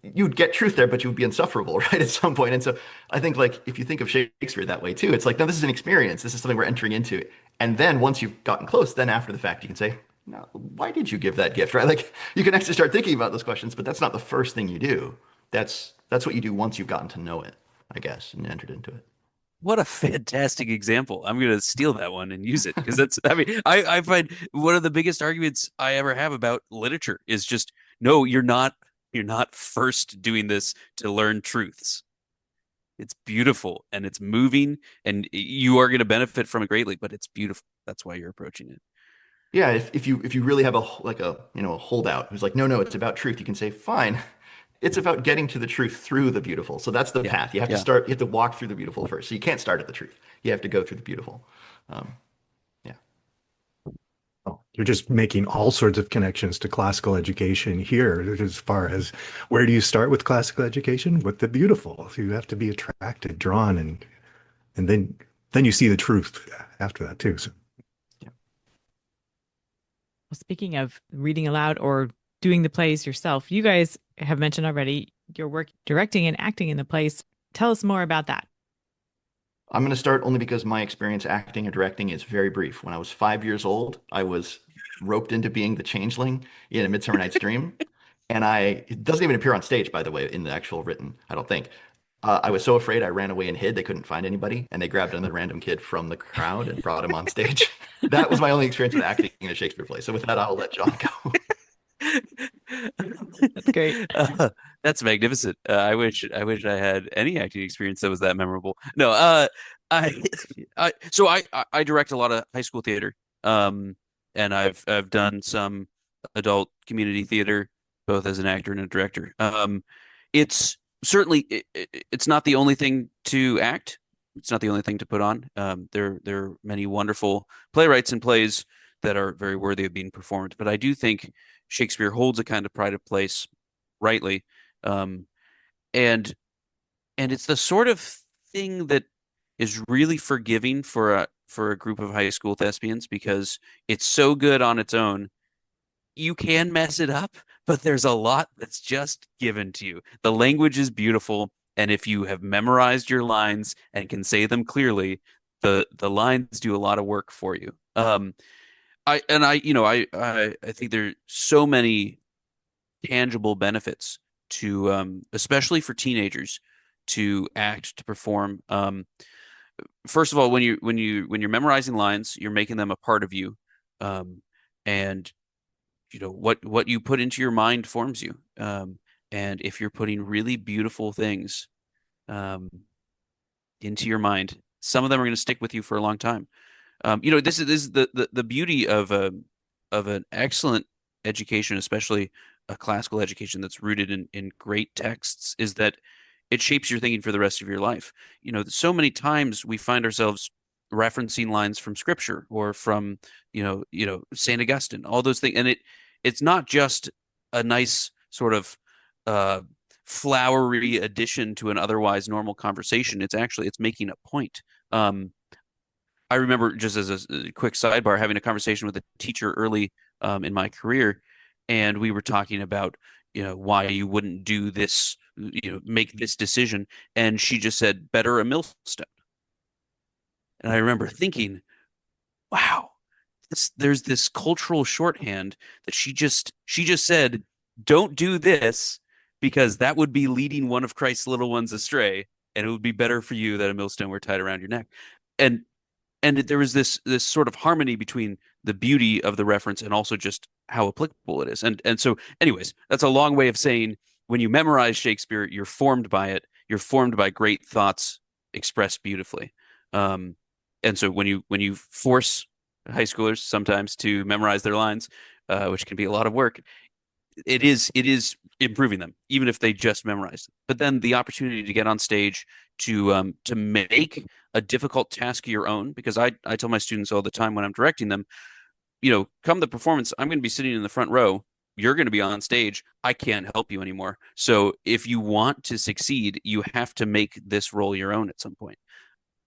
Speaker 3: You'd get truth there, but you would be insufferable, right, at some point. And so I think, like, if you think of Shakespeare that way too, it's like, no, this is an experience. This is something we're entering into. And then once you've gotten close, then after the fact, you can say, no, why did you give that gift, right? Like, you can actually start thinking about those questions, but that's not the first thing you do. That's what you do once you've gotten to know it, I guess, and entered into it.
Speaker 4: What a fantastic example. I'm going to steal that one and use it because I find one of the biggest arguments I ever have about literature is just, no, you're not first doing this to learn truths. It's beautiful and it's moving, and you are going to benefit from it greatly, but it's beautiful. That's why you're approaching it.
Speaker 3: Yeah, if you really have a holdout who's like, no, no, it's about truth, you can say, fine, it's about getting to the truth through the beautiful. So that's the
Speaker 4: Yeah.
Speaker 3: path. You
Speaker 4: Yeah.
Speaker 3: have to walk through the beautiful first. So you can't start at the truth. You have to go through the beautiful. Um, yeah.
Speaker 1: Oh, you're just making all sorts of connections to classical education here, as far as where do you start with classical education? With the beautiful. So you have to be attracted, drawn, and then you see the truth after that too. So
Speaker 3: Yeah.
Speaker 2: Well, speaking of reading aloud or doing the plays yourself, you guys have mentioned already your work directing and acting in the plays. Tell us more about that.
Speaker 3: I'm going to start only because my experience acting and directing is very brief. When I was 5 years old, I was roped into being the changeling in A Midsummer Night's Dream. And it doesn't even appear on stage, by the way, in the actual written, I don't think. I was so afraid I ran away and hid. They couldn't find anybody. And they grabbed another random kid from the crowd and brought him on stage. That was my only experience with acting in a Shakespeare play. So with that, I'll let John go.
Speaker 2: That's great.
Speaker 4: That's magnificent. I wish I had any acting experience that was that memorable. No, I, I direct a lot of high school theater. Um, and I've done some adult community theater, both as an actor and a director. It's certainly it's not the only thing to act. It's not the only thing to put on. There are many wonderful playwrights and plays that are very worthy of being performed. But I do think Shakespeare holds a kind of pride of place, rightly, um, and it's the sort of thing that is really forgiving for a group of high school thespians because it's so good on its own. You can mess it up, but there's a lot that's just given to you. The language is beautiful, and if you have memorized your lines and can say them clearly, the lines do a lot of work for you. I think there's so many tangible benefits to especially for teenagers to act, to perform. First of all, when you're memorizing lines, you're making them a part of you. And what you put into your mind forms you. And if you're putting really beautiful things um, into your mind, some of them are going to stick with you for a long time. This is the beauty of an excellent education, especially a classical education that's rooted in great texts, is that it shapes your thinking for the rest of your life. So many times we find ourselves referencing lines from scripture or from, Saint Augustine, all those things. And it's not just a nice sort of uh, flowery addition to an otherwise normal conversation. It's making a point. I remember, just as a quick sidebar, having a conversation with a teacher early in my career, and we were talking about, why you wouldn't do this, make this decision, and she just said, "Better a millstone." And I remember thinking, "Wow, there's this cultural shorthand that she just said, don't do this because that would be leading one of Christ's little ones astray, and it would be better for you that a millstone were tied around your neck." And there was this sort of harmony between the beauty of the reference and also just how applicable it is. And so, anyways, that's a long way of saying when you memorize Shakespeare, you're formed by it. You're formed by great thoughts expressed beautifully. Um, and so when you force high schoolers sometimes to memorize their lines, which can be a lot of work, it is improving them, even if they just memorized. But then the opportunity to get on stage to make a difficult task your own, because I tell my students all the time when I'm directing them, come the performance, I'm going to be sitting in the front row. You're going to be on stage. I can't help you anymore. So if you want to succeed, you have to make this role your own at some point.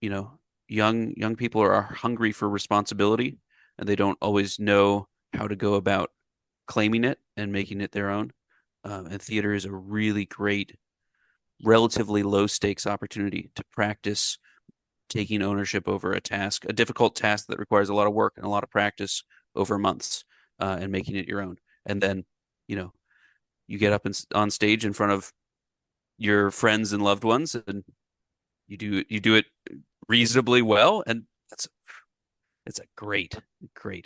Speaker 4: You know, young people are hungry for responsibility, and they don't always know how to go about claiming it and making it their own. And theater is a really great, relatively low stakes opportunity to practice taking ownership over a task, a difficult task that requires a lot of work and a lot of practice over months, and making it your own. And then, you know, you get up on stage in front of your friends and loved ones, and you do it reasonably well, and it's a great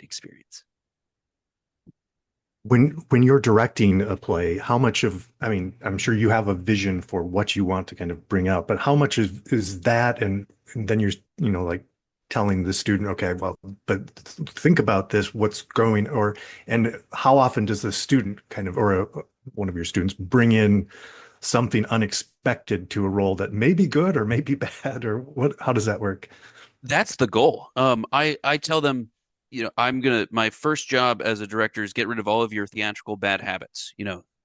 Speaker 4: experience.
Speaker 1: When you're directing a play, how much of, I mean, I'm sure you have a vision for what you want to kind of bring out, but how much is that, and then you're, like telling the student, okay, well, but think about this, what's going, and how often does the student kind of, or one of your students bring in something unexpected to a role that may be good or may be bad, or how does that work?
Speaker 4: That's the goal. I tell them, my first job as a director is get rid of all of your theatrical bad habits,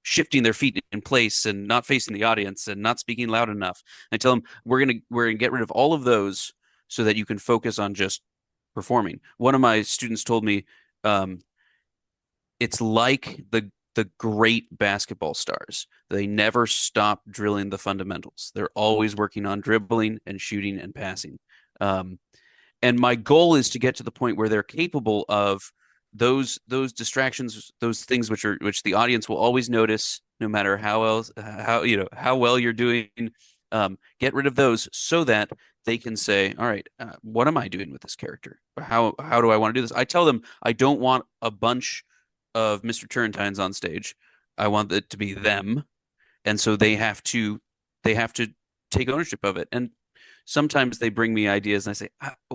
Speaker 4: shifting their feet in place and not facing the audience and not speaking loud enough. I tell them we're gonna get rid of all of those so that you can focus on just performing. One of my students told me, um, it's like the great basketball stars. They never stop drilling the fundamentals. They're always working on dribbling and shooting and passing. Um, and my goal is to get to the point where they're capable of those distractions, those things which the audience will always notice, no matter how well you're doing. Get rid of those so that they can say, all right, what am I doing with this character? How do I want to do this? I tell them I don't want a bunch of Mr. Turrentines on stage. I want it to be them, and so they have to take ownership of it. And sometimes they bring me ideas, and I say,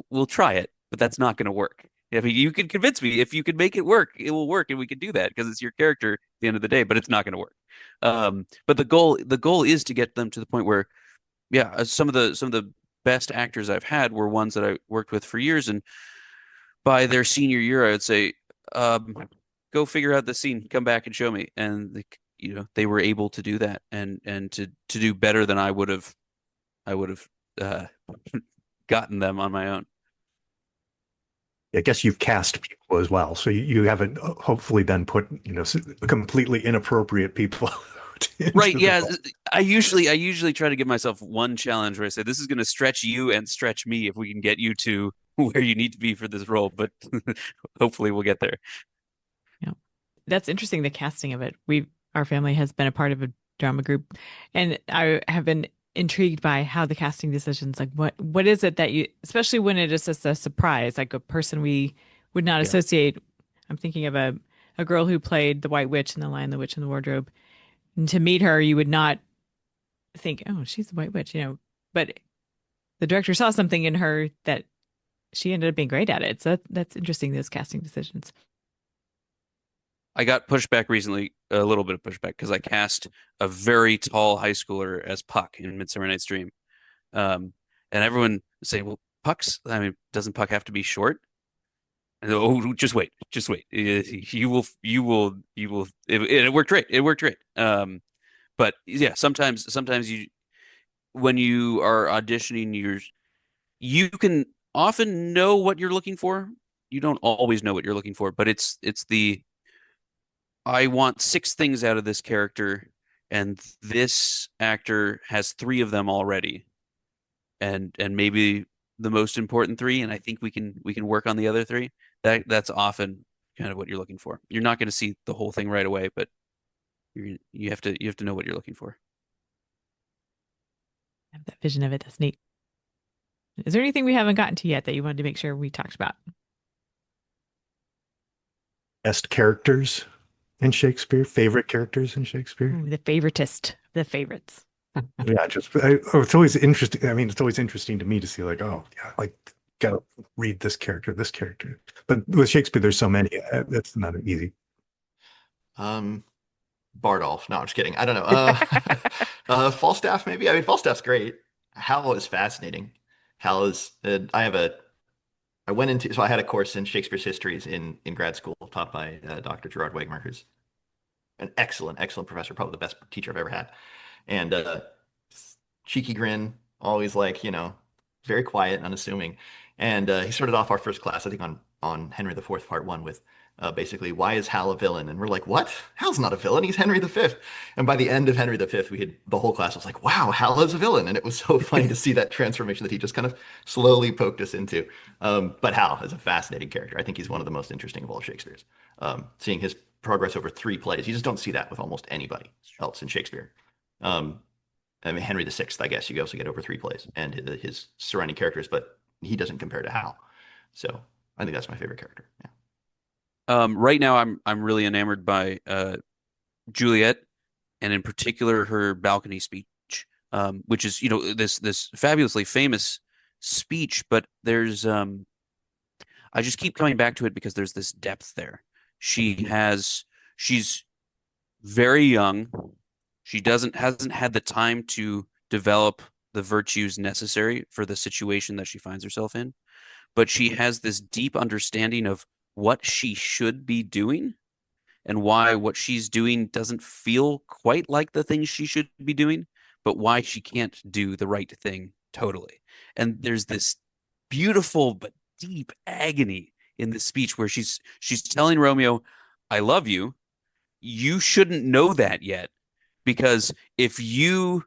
Speaker 4: "We'll try it, but that's not going to work." I mean, you can convince me if you can make it work, it will work, and we can do that because it's your character at the end of the day. But it's not going to work. But the goal is to get them to the point where, yeah, some of the best actors I've had were ones that I worked with for years, and by their senior year, I would say, um, "Go figure out the scene, come back and show me." And they were able to do that, and to do better than I would have uh, gotten them on my own.
Speaker 1: I guess you've cast people as well, so you haven't hopefully then put completely inappropriate people
Speaker 4: Right,
Speaker 1: into the
Speaker 4: yeah.
Speaker 1: role.
Speaker 4: I usually try to give myself one challenge where I say this is going to stretch you and stretch me if we can get you to where you need to be for this role, but hopefully we'll get there.
Speaker 2: Yeah. That's interesting, the casting of it. Our family has been a part of a drama group, and I have been intrigued by how the casting decisions, like what is it that you, especially when it is just a surprise, like a person we would not
Speaker 4: Yeah.
Speaker 2: associate. I'm thinking of a girl who played the White Witch in The Lion, the Witch, and the Wardrobe. And to meet her, you would not think, oh, she's the White Witch. But the director saw something in her that she ended up being great at it. So that's interesting, those casting decisions.
Speaker 4: I got pushback recently, a little bit of pushback, because I cast a very tall high schooler as Puck in Midsummer Night's Dream. Um, and everyone would say, well, I mean, doesn't Puck have to be short? And oh, just wait, just wait. You will. It worked great. It worked great. But yeah, sometimes when you are auditioning, you can often know what you're looking for. You don't always know what you're looking for, but it's I want six things out of this character, and this actor has three of them already, and maybe the most important three, and I think we can work on the other three. That's often kind of what you're looking for. You're not going to see the whole thing right away, but you have to know what you're looking for.
Speaker 2: I have that vision of it. That's neat. Is there anything we haven't gotten to yet that you wanted to make sure we talked about?
Speaker 1: Best characters in Shakespeare, favorite characters in Shakespeare.
Speaker 2: Ooh, the favoritist, the favorites.
Speaker 1: Yeah, it's always interesting. I mean, it's always interesting to me to see like, oh, yeah, like gotta read this character, this character. But with Shakespeare, there's so many. That's not easy.
Speaker 3: Um, Bardolph. No, I'm just kidding. I don't know. Falstaff, maybe. I mean, Falstaff's great. Hal is fascinating. Hal is. I went into. So I had a course in Shakespeare's histories in grad school, taught by Dr. Gerard Wegmer, who's an excellent, excellent professor, probably the best teacher I've ever had. And cheeky grin, always like, very quiet, unassuming. And he started off our first class, I think, on Henry IV, Part One, with basically, why is Hal a villain? And we're like, what? Hal's not a villain. He's Henry V. And by the end of Henry V, the whole class was like, wow, Hal is a villain. And it was so funny to see that transformation that he just kind of slowly poked us into. But Hal is a fascinating character. I think he's one of the most interesting of all Shakespeare's. Seeing his progress over three plays, you just don't see that with almost anybody else in Shakespeare. Um, I mean, Henry VI, I guess you also get over three plays and his surrounding characters, but he doesn't compare to Hal. So I think that's my favorite character. Yeah.
Speaker 4: Right now, I'm really enamored by Juliet, and in particular her balcony speech, which is this fabulously famous speech. But there's I just keep coming back to it because there's this depth there. She's very young. She doesn't hasn't had the time to develop the virtues necessary for the situation that she finds herself in, but she has this deep understanding of what she should be doing and why what she's doing doesn't feel quite like the things she should be doing, but why she can't do the right thing totally. And there's this beautiful but deep agony in this speech where she's telling Romeo, "I love you. You shouldn't know that yet, because if you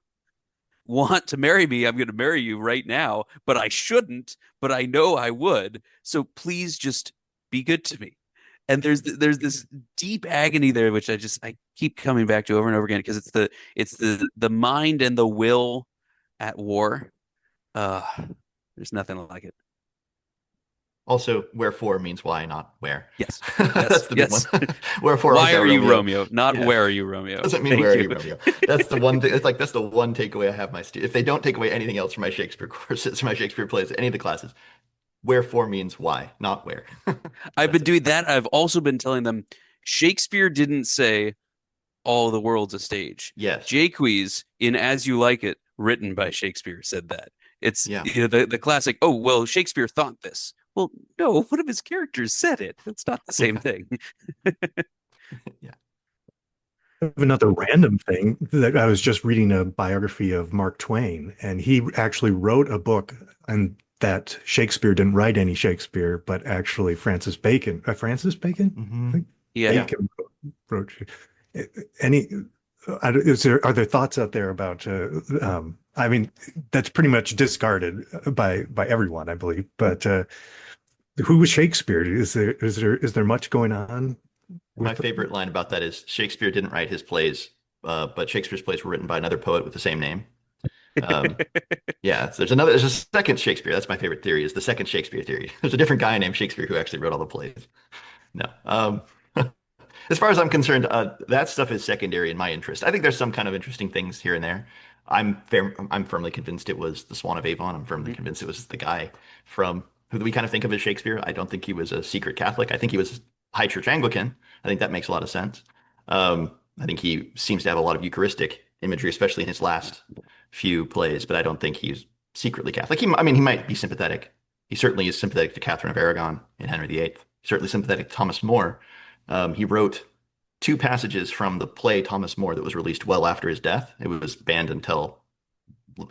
Speaker 4: want to marry me, I'm going to marry you right now, but I shouldn't, but I know I would. So please just be good to me." And there's this deep agony there, which I keep coming back to over and over again because it's the mind and the will at war. Uh, there's nothing like it.
Speaker 3: Also, wherefore means why, not where.
Speaker 4: Yes,
Speaker 3: That's the big
Speaker 4: yes.
Speaker 3: one. Wherefore
Speaker 4: Why
Speaker 3: art
Speaker 4: are
Speaker 3: thou
Speaker 4: you
Speaker 3: Romeo?
Speaker 4: Romeo? Not
Speaker 3: Yeah.
Speaker 4: where are you Romeo?
Speaker 3: Doesn't mean
Speaker 4: Thank
Speaker 3: where are
Speaker 4: you.
Speaker 3: you, Romeo. That's the one thing. It's like that's the one takeaway I have my students. If they don't take away anything else from my Shakespeare courses, my Shakespeare plays, any of the classes, wherefore means why, not where.
Speaker 4: I've
Speaker 3: That's
Speaker 4: been
Speaker 3: it.
Speaker 4: doing that. I've also been telling them Shakespeare didn't say all the world's a stage.
Speaker 3: Yes.
Speaker 4: Jaques in As You Like It, written by Shakespeare, said that. It's
Speaker 3: Yeah.
Speaker 4: the classic, oh, well, Shakespeare thought this. Well, no, one of his characters said it. It's not the same
Speaker 3: Yeah.
Speaker 4: thing.
Speaker 3: Yeah.
Speaker 1: I have another random thing that I was just reading a biography of Mark Twain, and he actually wrote a book, and that Shakespeare didn't write any Shakespeare, but actually Francis Bacon. Francis Bacon? I
Speaker 3: Hmm.
Speaker 1: think
Speaker 4: Yeah.
Speaker 1: Bacon wrote. Any? Are there thoughts out there about? I mean, that's pretty much discarded by everyone, I believe. But who was Shakespeare? Is there much going on
Speaker 3: My
Speaker 1: with?
Speaker 3: favorite line about that is Shakespeare didn't write his plays, but Shakespeare's plays were written by another poet with the same name. Um, yeah, so there's a second Shakespeare. That's my favorite theory, is the second Shakespeare theory. There's a different guy named Shakespeare who actually wrote all the plays. No. As far as I'm concerned, that stuff is secondary in my interest. I think there's some kind of interesting things here and there. I'm firmly convinced it was the Swan of Avon. I'm firmly
Speaker 4: Mhm.
Speaker 3: convinced it was the guy from who we kind of think of as Shakespeare. I don't think he was a secret Catholic. I think he was High Church Anglican. I think that makes a lot of sense. I think he seems to have a lot of Eucharistic imagery, especially in his last few plays, but I don't think he's secretly Catholic. I mean, he might be sympathetic. He certainly is sympathetic to Catherine of Aragon in Henry VIII. Certainly sympathetic to Thomas More. He wrote two passages from the play Thomas More that was released well after his death. It was banned until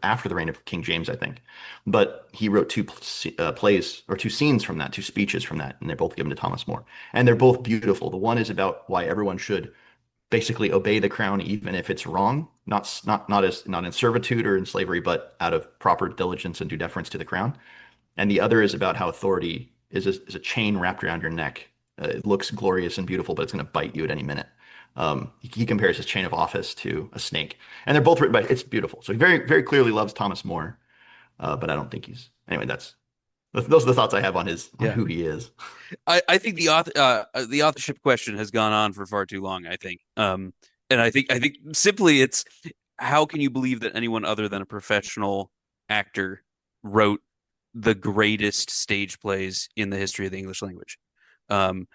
Speaker 3: after the reign of King James, I think. But he wrote two plays or two scenes from that, two speeches from that, and they're both given to Thomas More. And they're both beautiful. The one is about why everyone should basically obey the crown even if it's wrong, not in servitude or in slavery, but out of proper diligence and due deference to the crown. And the other is about how authority is a chain wrapped around your neck. It looks glorious and beautiful, but it's going to bite you at any minute. He compares his chain of office to a snake, and they're both written by. It's beautiful. So he very, very clearly loves Thomas More, but I don't think he's. Anyway, those are the thoughts I have on
Speaker 4: Yeah.
Speaker 3: who he is.
Speaker 4: I think the authorship question has gone on for far too long, I think. And I think simply it's how can you believe that anyone other than a professional actor wrote the greatest stage plays in the history of the English language? Um,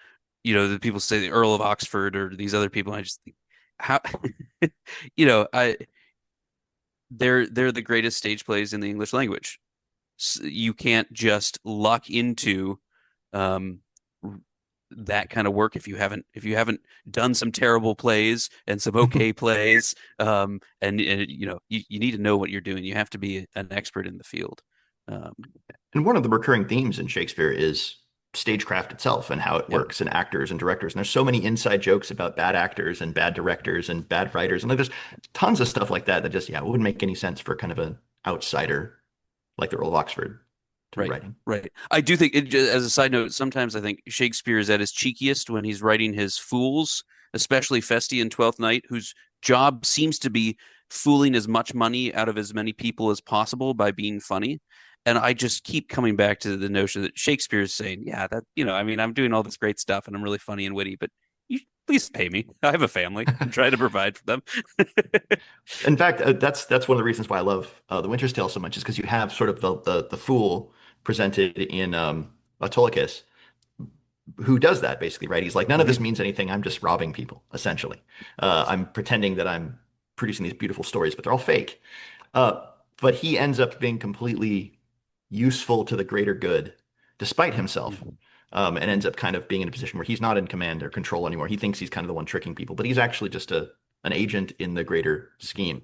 Speaker 4: the people say the Earl of Oxford or these other people, and I just think how I they're the greatest stage plays in the English language. You can't just luck into um, that kind of work if you haven't done some terrible plays and some okay plays. And you need to know what you're doing. You have to be an expert in the field. Um,
Speaker 3: And one of the recurring themes in Shakespeare is stagecraft itself and how it
Speaker 4: yep.
Speaker 3: works and actors and directors. And there's so many inside jokes about bad actors and bad directors and bad writers. And like, there's tons of stuff like that just, it wouldn't make any sense for kind of an outsider like the Earl of Oxford to be
Speaker 4: Right,
Speaker 3: writing.
Speaker 4: right. I do think, as a side note, sometimes I think Shakespeare is at his cheekiest when he's writing his fools, especially Feste in Twelfth Night, whose job seems to be fooling as much money out of as many people as possible by being funny. And I just keep coming back to the notion that Shakespeare is saying, yeah, that, I mean, I'm doing all this great stuff and I'm really funny and witty, but you please pay me. I have a family. I'm trying to provide for them.
Speaker 3: In fact, that's one of the reasons why I love The Winter's Tale so much, is because you have sort of the fool presented in Autolycus, who does that basically, right? He's like, none of this means anything. I'm just robbing people, essentially. I'm pretending that I'm producing these beautiful stories, but they're all fake. Uh, but he ends up being completely useful to the greater good, despite himself, and ends up kind of being in a position where he's not in command or control anymore. He thinks he's kind of the one tricking people, but he's actually just an agent in the greater scheme.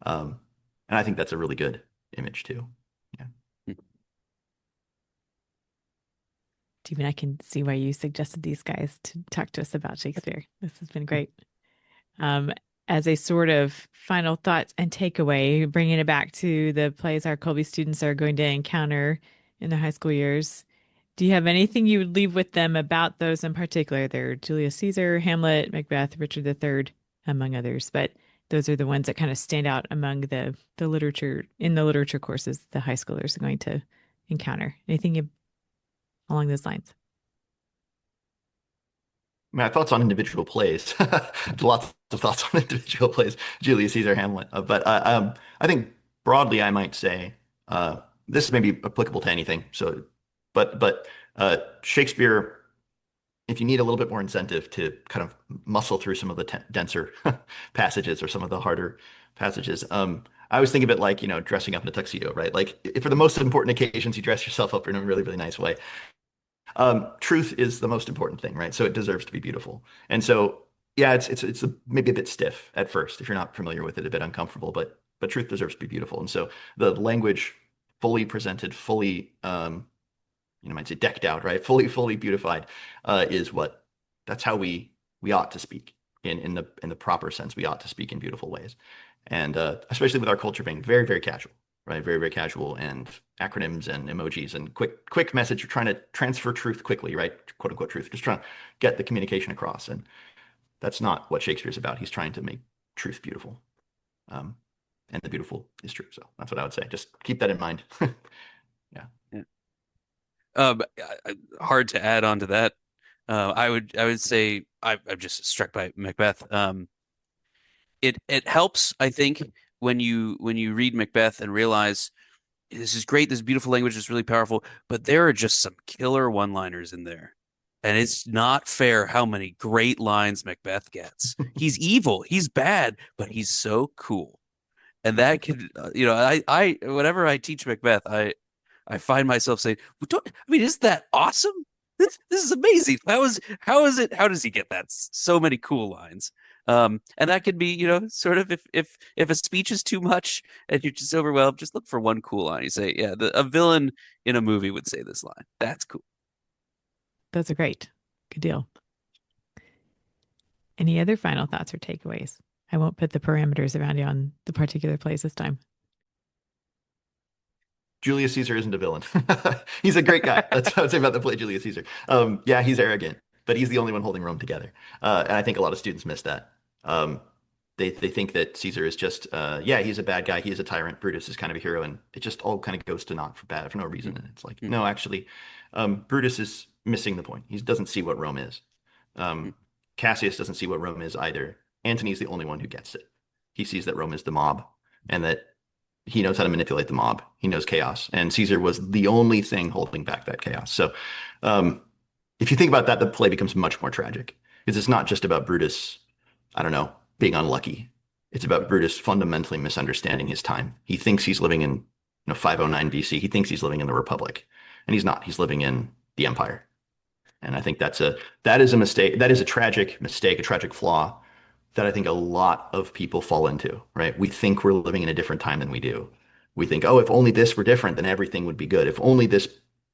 Speaker 3: And I think that's a really good image too. Yeah.
Speaker 2: Stephen, I can see why you suggested these guys to talk to us about Shakespeare. This has been great. As a sort of final thoughts and takeaway, bringing it back to the plays our Kolbe students are going to encounter in their high school years, do you have anything you would leave with them about those in particular? They're Julius Caesar, Hamlet, Macbeth, Richard III, among others, but those are the ones that kind of stand out among the literature in the literature courses the high schoolers are going to encounter. Anything along those lines?
Speaker 3: My thoughts on individual plays. Lots of thoughts on individual plays. Julius Caesar, Hamlet. I think broadly, I might say this may be applicable to anything. So, but Shakespeare, if you need a little bit more incentive to kind of muscle through some of the denser passages or some of the harder passages, I always think of it like, dressing up in a tuxedo, right? Like for the most important occasions, you dress yourself up in a really, really nice way. Truth is the most important thing, right? So it deserves to be beautiful. And so, yeah, it's maybe a bit stiff at first if you're not familiar with it, a bit uncomfortable, but truth deserves to be beautiful. And so the language fully presented, fully, might say decked out, right? Fully beautified, that's how we ought to speak in the proper sense. We ought to speak in beautiful ways. And especially with our culture being very, very casual. Right, very, very casual, and acronyms and emojis and quick message. You're trying to transfer truth quickly, right? Quote unquote truth. Just trying to get the communication across, and that's not what Shakespeare's about. He's trying to make truth beautiful, and the beautiful is true. So that's what I would say. Just keep that in mind. Yeah.
Speaker 4: Hard to add on to that. I would say I'm just struck by Macbeth. It helps, I think, when you read Macbeth and realize this is great, this beautiful language is really powerful, but there are just some killer one-liners in there. And it's not fair how many great lines Macbeth gets. He's evil, he's bad, but he's so cool. And that can, I whenever I teach Macbeth, I find myself saying, isn't that awesome? This is amazing. How does he get that? So many cool lines. And that could be, sort of if a speech is too much and you're just overwhelmed, just look for one cool line. You say, yeah, a villain in a movie would say this line. That's cool.
Speaker 2: Those are great. Good deal. Any other final thoughts or takeaways? I won't put the parameters around you on the particular plays this time.
Speaker 3: Julius Caesar isn't a villain. He's a great guy. That's what I would say about the play Julius Caesar. Yeah, he's arrogant, but he's the only one holding Rome together. And I think a lot of students miss that. They think that Caesar is just, he's a bad guy. He is a tyrant. Brutus is kind of a hero. And it just all kind of goes to naught for no reason. And it's like, no, actually, Brutus is missing the point. He doesn't see what Rome is. Cassius doesn't see what Rome is either. Antony's the only one who gets it. He sees that Rome is the mob and that he knows how to manipulate the mob. He knows chaos. And Caesar was the only thing holding back that chaos. So if you think about that, the play becomes much more tragic because it's not just about Brutus, I don't know, being unlucky. It's about Brutus fundamentally misunderstanding his time. He thinks he's living in 509 BC. He thinks he's living in the Republic, and he's not. He's living in the Empire. And I think that is a mistake. That is a tragic mistake, a tragic flaw that I think a lot of people fall into, right? We think we're living in a different time than we do. We think, oh, if only this were different, then everything would be good. If only this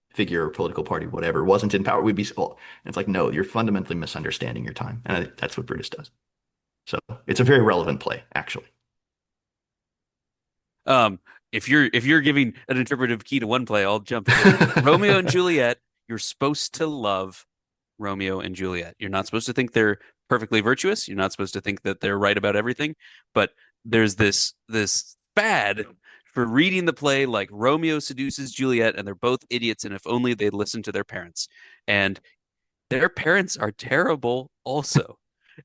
Speaker 3: figure or political party, whatever, wasn't in power, we'd be well. And it's like, no, you're fundamentally misunderstanding your time. And I think that's what Brutus does. So it's a very relevant play, actually.
Speaker 4: If you're giving an interpretive key to one play, I'll jump in. Romeo and Juliet, you're supposed to love Romeo and Juliet. You're not supposed to think they're perfectly virtuous. You're not supposed to think that they're right about everything. But there's this fad for reading the play like Romeo seduces Juliet and they're both idiots, and if only they'd listen to their parents. And their parents are terrible also.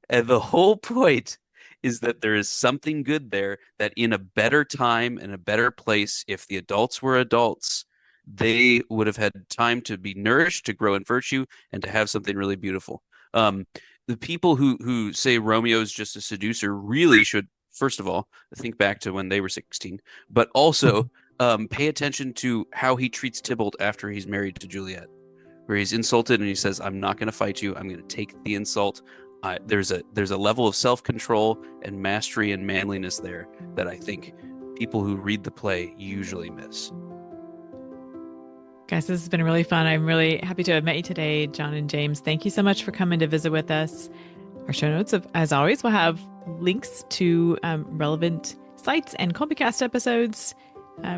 Speaker 4: And the whole point is that there is something good there, that in a better time and a better place, if the adults were adults, they would have had time to be nourished, to grow in virtue, and to have something really beautiful. The people who say Romeo is just a seducer really should, first of all, think back to when they were 16, but also pay attention to how he treats Tybalt after he's married to Juliet, where he's insulted and he says, "I'm not going to fight you. I'm going to take the insult." There's a level of self-control and mastery and manliness there that I think people who read the play usually miss.
Speaker 2: Guys, this has been really fun. I'm really happy to have met you today, John and James. Thank you so much for coming to visit with us. Our show notes, as always, will have links to relevant sites and KolbeCast episodes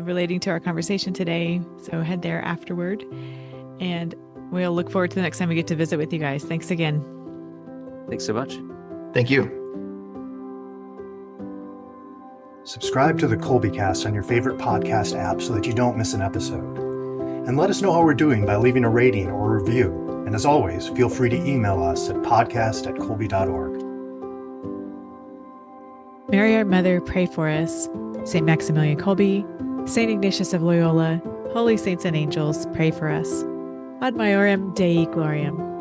Speaker 2: relating to our conversation today. So head there afterward. And we'll look forward to the next time we get to visit with you guys. Thanks again.
Speaker 4: Thanks so much.
Speaker 3: Thank you.
Speaker 1: Subscribe to the KolbeCast on your favorite podcast app so that you don't miss an episode. And let us know how we're doing by leaving a rating or a review. And as always, feel free to email us at podcast@kolbe.org.
Speaker 2: Mary, our Mother, pray for us. St. Maximilian Kolbe, St. Ignatius of Loyola, holy saints and angels, pray for us. Ad maiorem Dei gloriam.